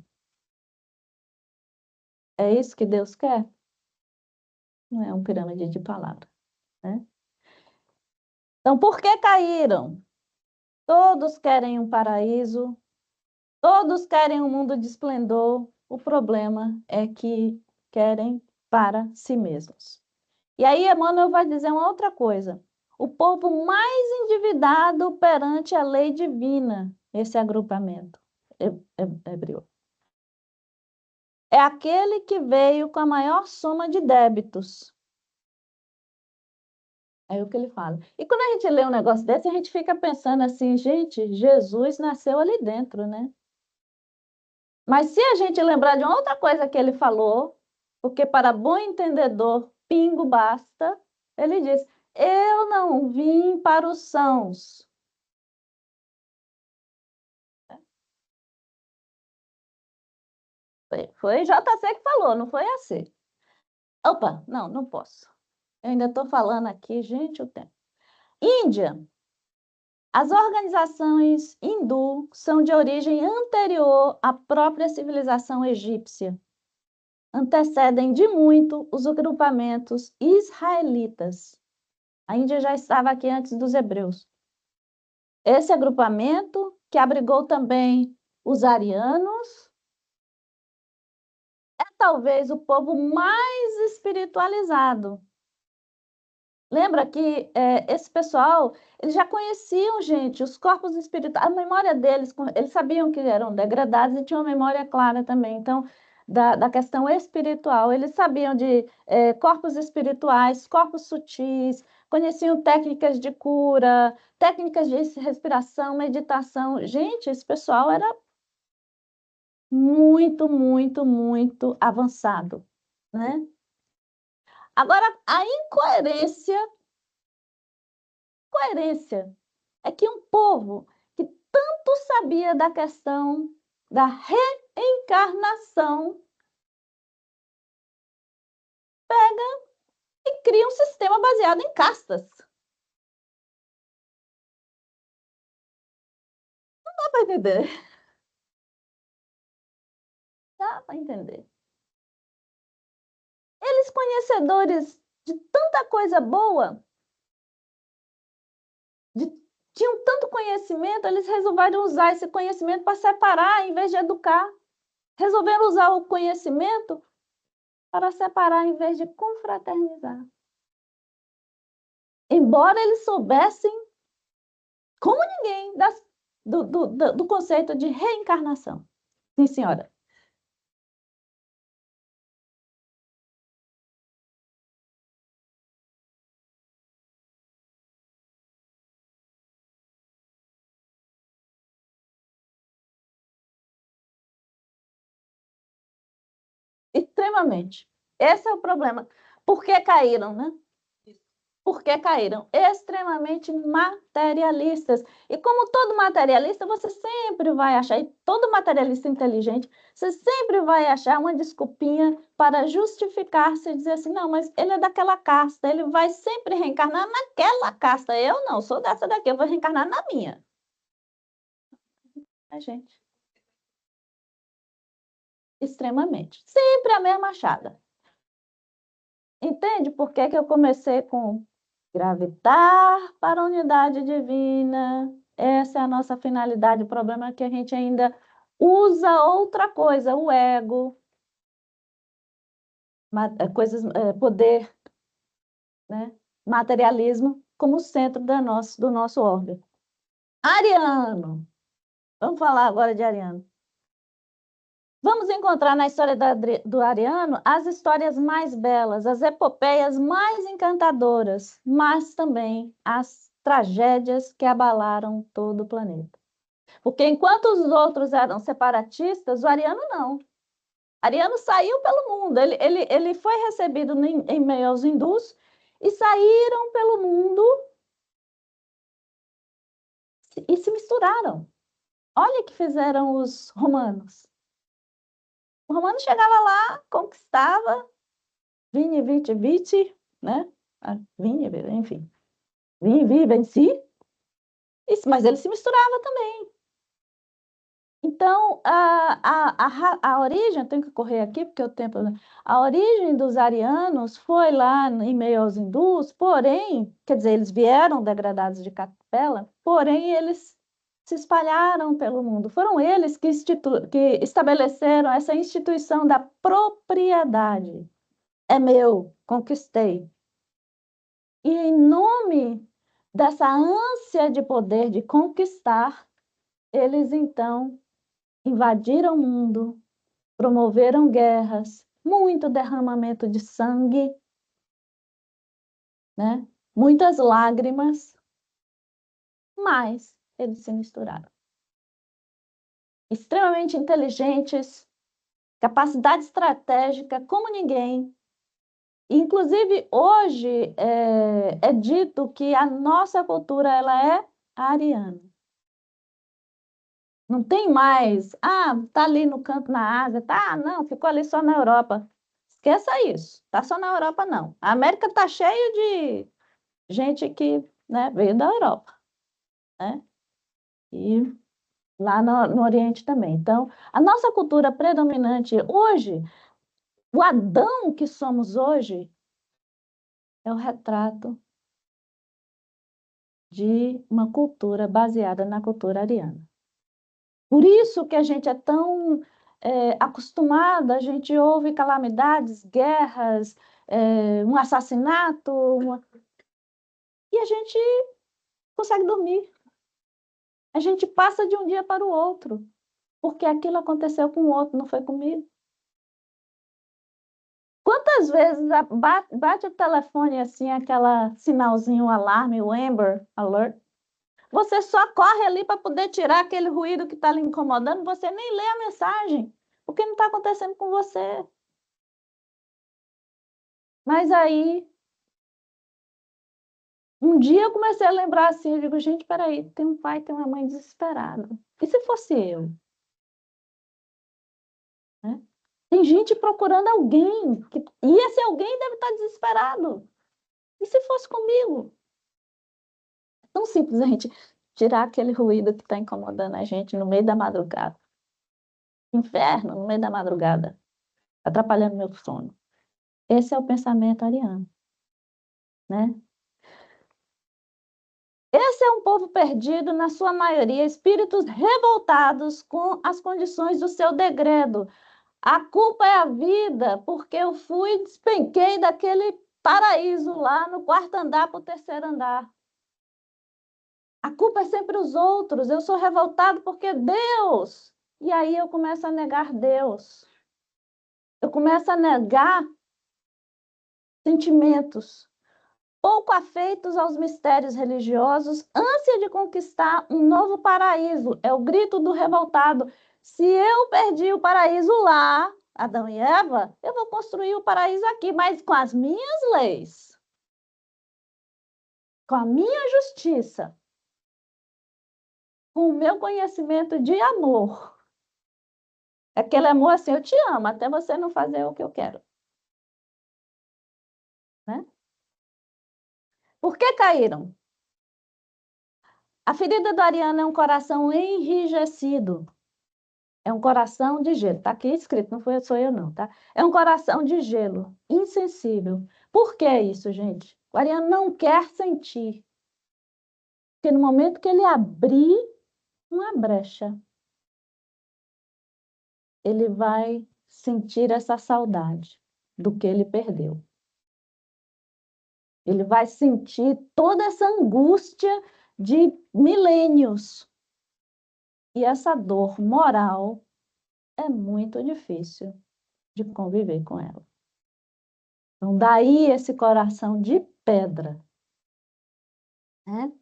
É isso que Deus quer? Não é uma pirâmide de palavra, né? Então, por que caíram? Todos querem um paraíso, todos querem um mundo de esplendor. O problema é que querem para si mesmos. E aí, Emmanuel vai dizer uma outra coisa. O povo mais endividado perante a lei divina, esse agrupamento hebreu. É aquele que veio com a maior soma de débitos. É o que ele fala. E quando a gente lê um negócio desse, a gente fica pensando assim, gente, Jesus nasceu ali dentro, né? Mas se a gente lembrar de uma outra coisa que ele falou, porque para bom entendedor, pingo basta, ele diz: eu não vim para os sãos. Foi JC que falou, não foi AC. Opa, não posso. Eu ainda estou falando aqui, gente, o tempo. Índia. As organizações hindu são de origem anterior à própria civilização egípcia. Antecedem de muito os agrupamentos israelitas. A Índia já estava aqui antes dos hebreus. Esse agrupamento, que abrigou também os arianos, é talvez o povo mais espiritualizado. Lembra que esse pessoal, eles já conheciam, gente, os corpos espirituais, a memória deles, eles sabiam que eram degradados e tinham uma memória clara também. Então, da questão espiritual, eles sabiam de corpos espirituais, corpos sutis, conheciam técnicas de cura, técnicas de respiração, meditação. Gente, esse pessoal era muito, muito, muito avançado, né? Agora, a coerência é que um povo que tanto sabia da questão da reencarnação e cria um sistema baseado em castas. Não dá para entender. Dá para entender. Eles conhecedores de tanta coisa boa, tinham tanto conhecimento, eles resolveram usar esse conhecimento para separar em vez de educar. Resolveram usar o conhecimento para separar em vez de confraternizar. Embora eles soubessem, como ninguém, do conceito de reencarnação. Sim, senhora. Extremamente. Esse é o problema. Por que caíram, né? Por que caíram? Extremamente materialistas. E como todo materialista, você sempre vai achar, e todo materialista inteligente, você sempre vai achar uma desculpinha para justificar-se e dizer assim, não, mas ele é daquela casta, ele vai sempre reencarnar naquela casta. Eu não, sou dessa daqui, eu vou reencarnar na minha. A gente. Extremamente. Sempre a mesma achada. Entende por que que eu comecei com gravitar para a unidade divina? Essa é a nossa finalidade. O problema é que a gente ainda usa outra coisa, o ego, coisas, poder, né? Materialismo como centro do nosso órgão. Ariano. Vamos falar agora de Ariano. Vamos encontrar na história do Ariano as histórias mais belas, as epopeias mais encantadoras, mas também as tragédias que abalaram todo o planeta. Porque enquanto os outros eram separatistas, o Ariano não. Ariano saiu pelo mundo, ele foi recebido em meio aos hindus e saíram pelo mundo e se misturaram. Olha o que fizeram os romanos. O romano chegava lá, conquistava, Vini, Vite, Vite, né? Vini, enfim. Vini, Vi, venci. Isso, mas ele se misturava também. Então, a origem, tenho que correr aqui porque o tempo. A origem dos arianos foi lá em meio aos hindus, porém, quer dizer, eles vieram degradados de Capela, porém, eles se espalharam pelo mundo. Foram eles que estabeleceram essa instituição da propriedade. É meu, conquistei. E em nome dessa ânsia de poder, de conquistar, eles então invadiram o mundo, promoveram guerras, muito derramamento de sangue, né? Muitas lágrimas, mas eles se misturaram. Extremamente inteligentes, capacidade estratégica como ninguém. Inclusive, hoje é dito que a nossa cultura ela é ariana. Não tem mais, tá ali no canto na Ásia, tá, não, ficou ali só na Europa. Esqueça isso, tá só na Europa não. A América tá cheia de gente que, né, veio da Europa, né? E lá no Oriente também. Então, a nossa cultura predominante hoje, o Adão que somos hoje, é o retrato de uma cultura baseada na cultura ariana. Por isso que a gente é tão acostumada, a gente ouve calamidades, guerras, um assassinato, e a gente consegue dormir. A gente passa de um dia para o outro, porque aquilo aconteceu com o outro, não foi comigo. Quantas vezes bate o telefone assim, aquela sinalzinho, o alarme, o Amber Alert, você só corre ali para poder tirar aquele ruído que está lhe incomodando, você nem lê a mensagem, porque não está acontecendo com você. Mas aí, um dia eu comecei a lembrar assim, eu digo, gente, peraí, tem um pai, tem uma mãe desesperado. E se fosse eu? Né? Tem gente procurando alguém, e esse alguém deve estar desesperado. E se fosse comigo? É tão simples a gente tirar aquele ruído que está incomodando a gente no meio da madrugada. Inferno, no meio da madrugada, atrapalhando meu sono. Esse é o pensamento ariano, né? Esse é um povo perdido, na sua maioria, espíritos revoltados com as condições do seu degredo. A culpa é a vida, porque eu fui e despenquei daquele paraíso lá no quarto andar para o terceiro andar. A culpa é sempre os outros. Eu sou revoltado porque Deus. E aí eu começo a negar Deus. Eu começo a negar sentimentos. Pouco afeitos aos mistérios religiosos, ânsia de conquistar um novo paraíso. É o grito do revoltado. Se eu perdi o paraíso lá, Adão e Eva, eu vou construir o paraíso aqui, mas com as minhas leis, com a minha justiça, com o meu conhecimento de amor. Aquele amor assim, eu te amo, até você não fazer o que eu quero. Né? Por que caíram? A ferida do Ariano é um coração enrijecido. É um coração de gelo. Está aqui escrito, não sou eu não, tá? É um coração de gelo, insensível. Por que isso, gente? O Ariano não quer sentir. Porque no momento que ele abrir uma brecha, ele vai sentir essa saudade do que ele perdeu. Ele vai sentir toda essa angústia de milênios. E essa dor moral é muito difícil de conviver com ela. Então, daí esse coração de pedra. Né?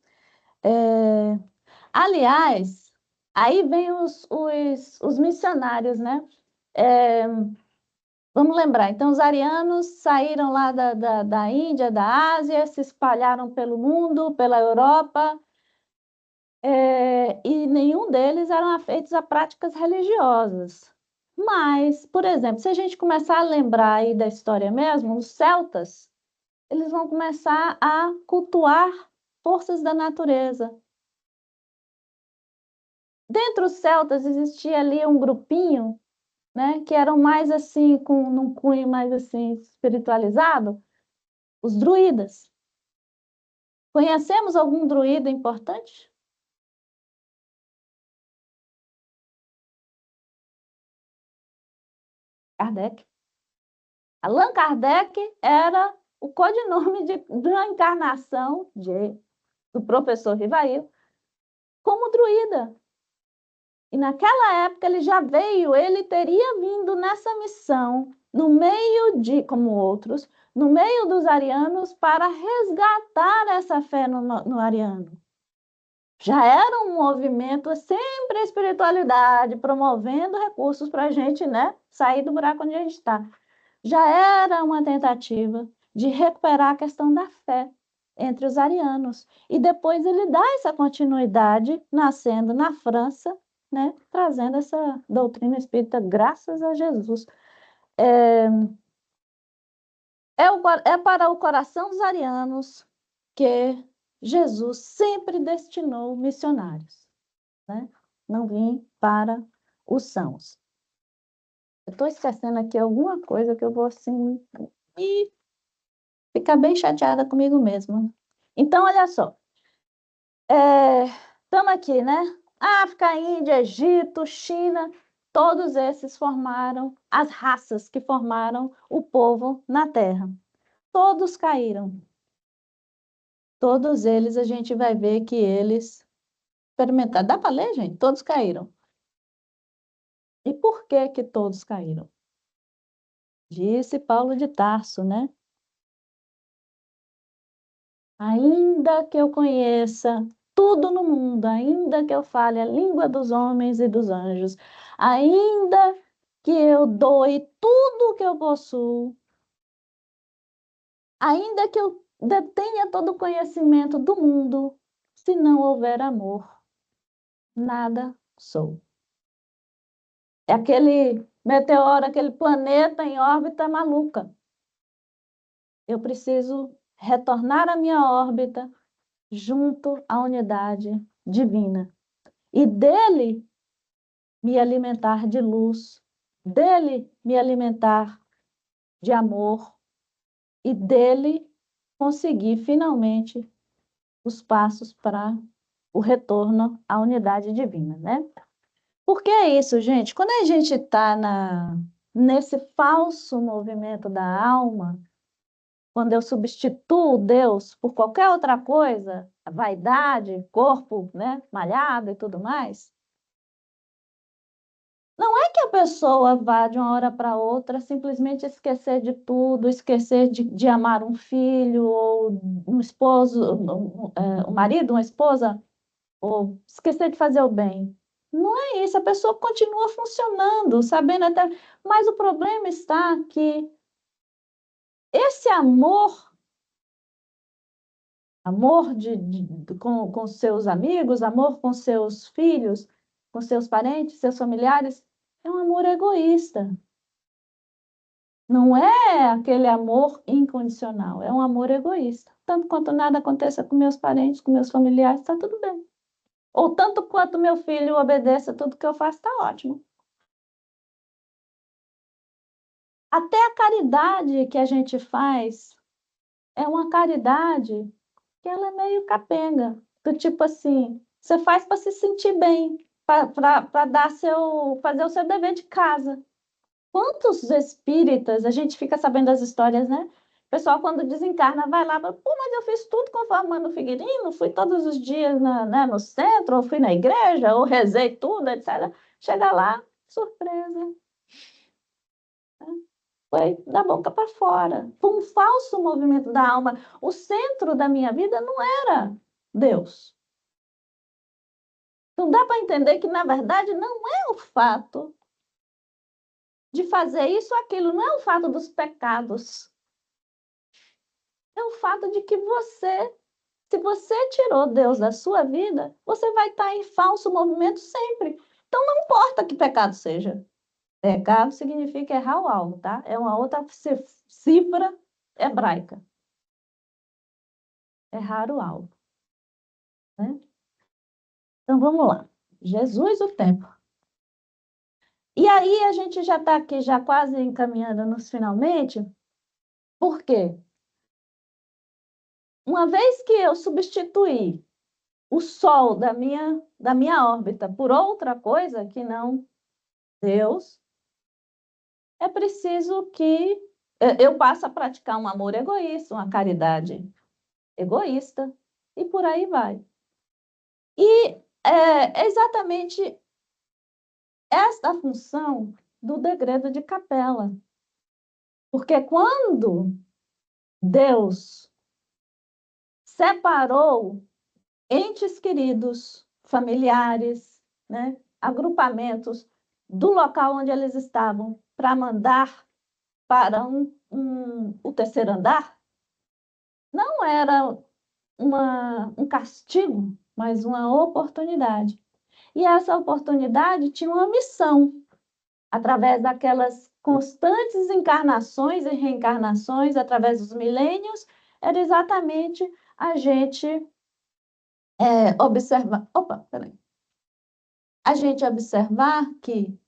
Aliás, aí vem os missionários, né? Vamos lembrar, então os arianos saíram lá da Índia, da Ásia, se espalharam pelo mundo, pela Europa, e nenhum deles eram afeitos a práticas religiosas. Mas, por exemplo, se a gente começar a lembrar aí da história mesmo, os celtas, eles vão começar a cultuar forças da natureza. Dentre os celtas existia ali um grupinho, né, que eram mais assim, com um cunho mais assim espiritualizado, os druidas. Conhecemos algum druida importante? Kardec. Allan Kardec era o codinome de uma encarnação do professor Rivail como druida. E naquela época ele já veio, ele teria vindo nessa missão, no meio de, como outros, no meio dos arianos, para resgatar essa fé no ariano. Já era um movimento, sempre a espiritualidade, promovendo recursos para a gente, né, sair do buraco onde a gente está. Já era uma tentativa de recuperar a questão da fé entre os arianos. E depois ele dá essa continuidade, nascendo na França, né, trazendo essa doutrina espírita, graças a Jesus. É para o coração dos arianos que Jesus sempre destinou missionários, né? Não vim para os sãos. Eu estou esquecendo aqui alguma coisa que eu vou assim e ficar bem chateada comigo mesma. Então, olha só. Estamos aqui, né? África, Índia, Egito, China, todos esses formaram as raças que formaram o povo na Terra. Todos caíram. Todos eles a gente vai ver que eles experimentaram. Dá para ler, gente? Todos caíram. E por que que todos caíram? Disse Paulo de Tarso, né? Ainda que eu conheça tudo no mundo, ainda que eu fale a língua dos homens e dos anjos, ainda que eu doe tudo o que eu possuo, ainda que eu detenha todo o conhecimento do mundo, se não houver amor, nada sou. É aquele meteoro, aquele planeta em órbita maluca. Eu preciso retornar à minha órbita junto à unidade divina. E dele me alimentar de luz, dele me alimentar de amor e dele conseguir finalmente os passos para o retorno à unidade divina, né? Porque é isso, gente. Quando a gente está nesse falso movimento da alma, quando eu substituo Deus por qualquer outra coisa, a vaidade, corpo, né, malhado e tudo mais, não é que a pessoa vá de uma hora para outra simplesmente esquecer de tudo, esquecer de amar um filho, ou um esposo, um marido, uma esposa, ou esquecer de fazer o bem. Não é isso, a pessoa continua funcionando, sabendo até. Mas o problema está que esse amor com seus amigos, amor com seus filhos, com seus parentes, seus familiares, é um amor egoísta. Não é aquele amor incondicional, é um amor egoísta. Tanto quanto nada aconteça com meus parentes, com meus familiares, está tudo bem. Ou tanto quanto meu filho obedeça tudo que eu faço, está ótimo. Até a caridade que a gente faz é uma caridade que ela é meio capenga. Do tipo assim, você faz para se sentir bem, para fazer o seu dever de casa. Quantos espíritas, a gente fica sabendo das histórias, né? O pessoal, quando desencarna, vai lá, fala, pô, mas eu fiz tudo conforme Mano Figurino, fui todos os dias né, no centro, ou fui na igreja, ou rezei tudo, etc. Chega lá, surpresa, foi da boca para fora. Foi um falso movimento da alma. O centro da minha vida não era Deus. Não dá para entender que, na verdade, não é o fato de fazer isso ou aquilo, não é o fato dos pecados. É o fato de que se você tirou Deus da sua vida, você vai estar em falso movimento sempre. Então, não importa que pecado seja. Pecado significa errar o alvo, tá? É uma outra cifra hebraica. Errar o alvo, né? Então, vamos lá. Jesus, o tempo. E aí, a gente já está aqui, já quase encaminhando nos finalmente. Por quê? Uma vez que eu substituí o Sol da minha órbita por outra coisa que não Deus, é preciso que eu passe a praticar um amor egoísta, uma caridade egoísta, e por aí vai. E é exatamente esta a função do degredo de capela. Porque quando Deus separou entes queridos, familiares, né, agrupamentos do local onde eles estavam para mandar para o terceiro andar, não era um castigo, mas uma oportunidade. E essa oportunidade tinha uma missão, através daquelas constantes encarnações e reencarnações, através dos milênios, era exatamente a gente observar. Opa, peraí. A gente observar que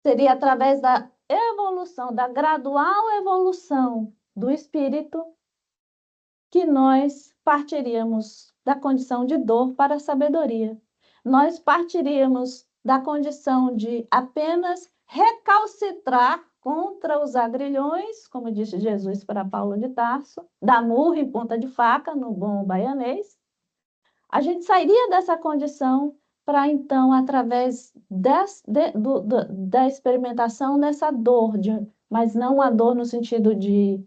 seria através da evolução, da gradual evolução do espírito, que nós partiríamos da condição de dor para a sabedoria. Nós partiríamos da condição de apenas recalcitrar contra os agrilhões, como disse Jesus para Paulo de Tarso, dar murro em ponta de faca, no bom baianês. A gente sairia dessa condição para, então, através da experimentação dessa dor, mas não a dor no sentido de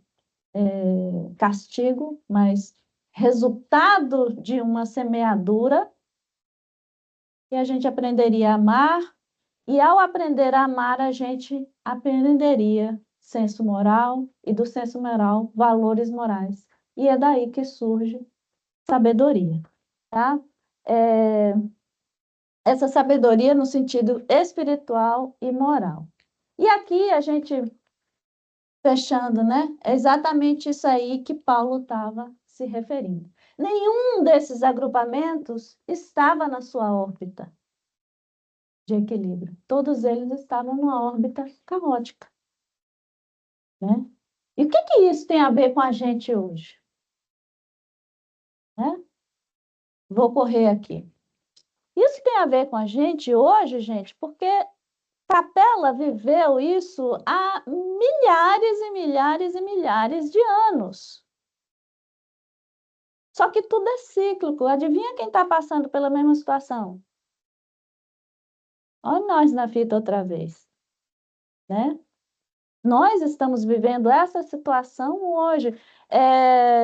castigo, mas resultado de uma semeadura, e a gente aprenderia a amar, e ao aprender a amar, a gente aprenderia senso moral, e do senso moral, valores morais. E é daí que surge sabedoria, tá? Essa sabedoria no sentido espiritual e moral. E aqui a gente, fechando, né? É exatamente isso aí que Paulo estava se referindo. Nenhum desses agrupamentos estava na sua órbita de equilíbrio. Todos eles estavam numa órbita caótica, né? E o que isso tem a ver com a gente hoje? né? Vou correr aqui. Isso tem a ver com a gente hoje, gente, porque Capela viveu isso há milhares e milhares e milhares de anos. Só que tudo é cíclico. Adivinha quem está passando pela mesma situação? Olha nós na fita outra vez, né? Nós estamos vivendo essa situação hoje.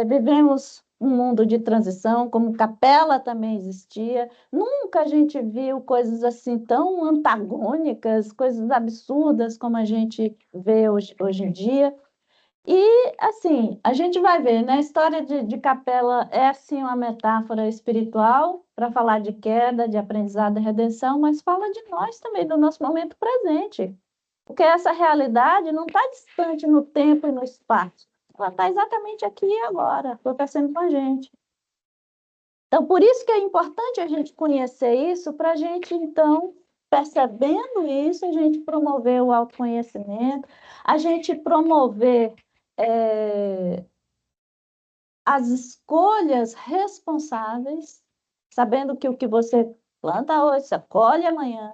Vivemos um mundo de transição, como Capela também existia. Nunca a gente viu coisas assim tão antagônicas, coisas absurdas como a gente vê hoje em dia. E, assim, a gente vai ver, né? A história de Capela é, assim, uma metáfora espiritual para falar de queda, de aprendizado e redenção, mas fala de nós também, do nosso momento presente. Porque essa realidade não está distante no tempo e no espaço. Ela está exatamente aqui e agora, acontecendo com a gente. Então, por isso que é importante a gente conhecer isso, para a gente, então, percebendo isso, a gente promover o autoconhecimento, a gente promover as escolhas responsáveis, sabendo que o que você planta hoje, você colhe amanhã,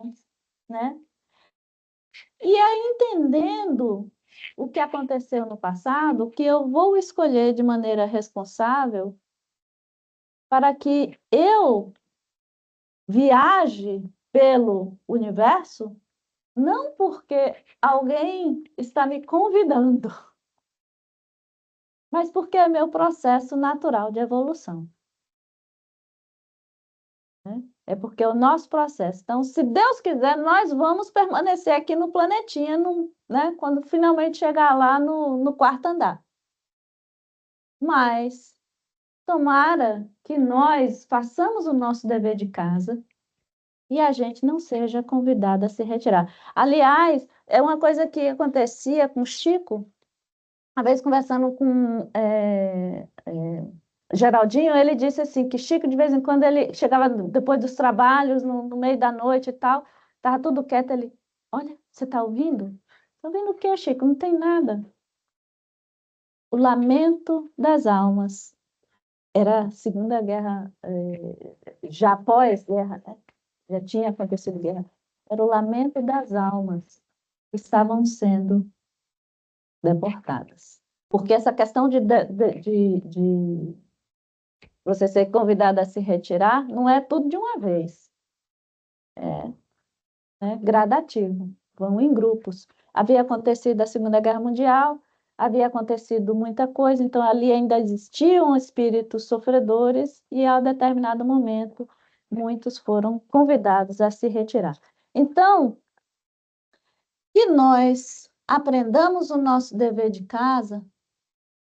né? E aí, entendendo o que aconteceu no passado, o que eu vou escolher de maneira responsável para que eu viaje pelo universo, não porque alguém está me convidando, mas porque é meu processo natural de evolução, né? É porque é o nosso processo. Então, se Deus quiser, nós vamos permanecer aqui no planetinha, né? Quando finalmente chegar lá no quarto andar. Mas tomara que nós façamos o nosso dever de casa e a gente não seja convidado a se retirar. Aliás, é uma coisa que acontecia com Chico, uma vez conversando com Geraldinho, ele disse assim, que Chico, de vez em quando, ele chegava depois dos trabalhos, no meio da noite e tal, estava tudo quieto, ele, olha, você está ouvindo? Está ouvindo o quê, Chico? Não tem nada. O lamento das almas. Era a Segunda Guerra, já pós-guerra, né? Já tinha acontecido guerra. Era o lamento das almas que estavam sendo deportadas. Porque essa questão de você ser convidado a se retirar não é tudo de uma vez, né? Gradativo, vão em grupos. Havia acontecido a Segunda Guerra Mundial, havia acontecido muita coisa, então ali ainda existiam espíritos sofredores e a determinado momento muitos foram convidados a se retirar. Então, que nós aprendamos o nosso dever de casa,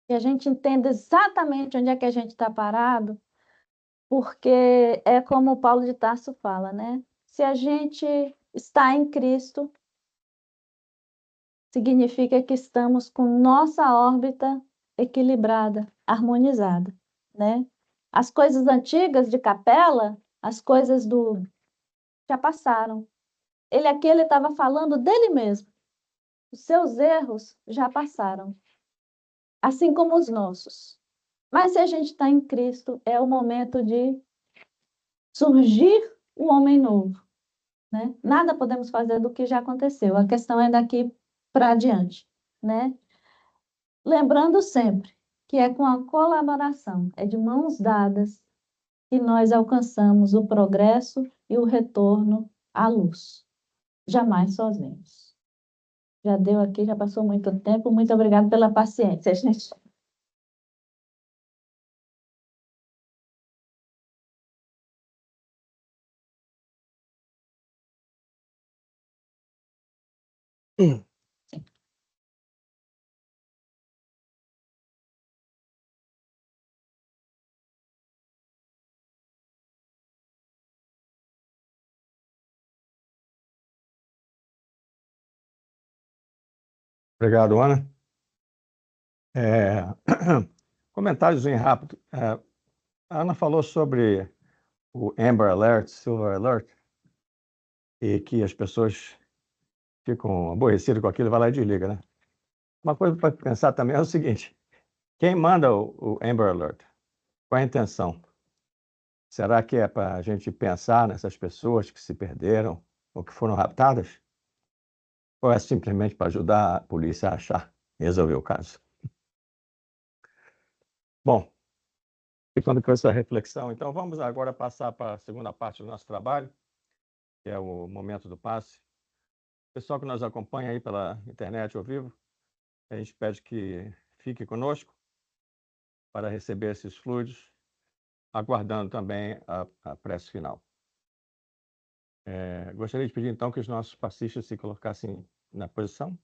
que a gente entenda exatamente onde é que a gente está parado, porque é como o Paulo de Tarso fala, né? Se a gente está em Cristo, significa que estamos com nossa órbita equilibrada, harmonizada, né? As coisas antigas de Capela, as coisas do já passaram. Ele estava falando dele mesmo. Os seus erros já passaram, assim como os nossos. Mas se a gente está em Cristo, é o momento de surgir o homem novo, né? Nada podemos fazer do que já aconteceu. A questão é daqui para adiante, né? Lembrando sempre que é com a colaboração, é de mãos dadas que nós alcançamos o progresso e o retorno à luz. Jamais sozinhos. Já deu aqui, já passou muito tempo. Muito obrigada pela paciência, gente. Obrigado, Ana. Comentáriozinho rápido. A Ana falou sobre o Amber Alert, Silver Alert, e que as pessoas ficam aborrecidas com aquilo e vai lá e desliga, né? Uma coisa para pensar também é o seguinte: quem manda o Amber Alert? Qual é a intenção? Será que é para a gente pensar nessas pessoas que se perderam ou que foram raptadas? Ou é simplesmente para ajudar a polícia a achar e resolver o caso? Bom, ficando com essa reflexão, então vamos agora passar para a segunda parte do nosso trabalho, que é o momento do passe. Pessoal que nos acompanha aí pela internet ao vivo, a gente pede que fique conosco para receber esses fluidos, aguardando também a prece final. Gostaria de pedir então que os nossos passistas se colocassem na posição.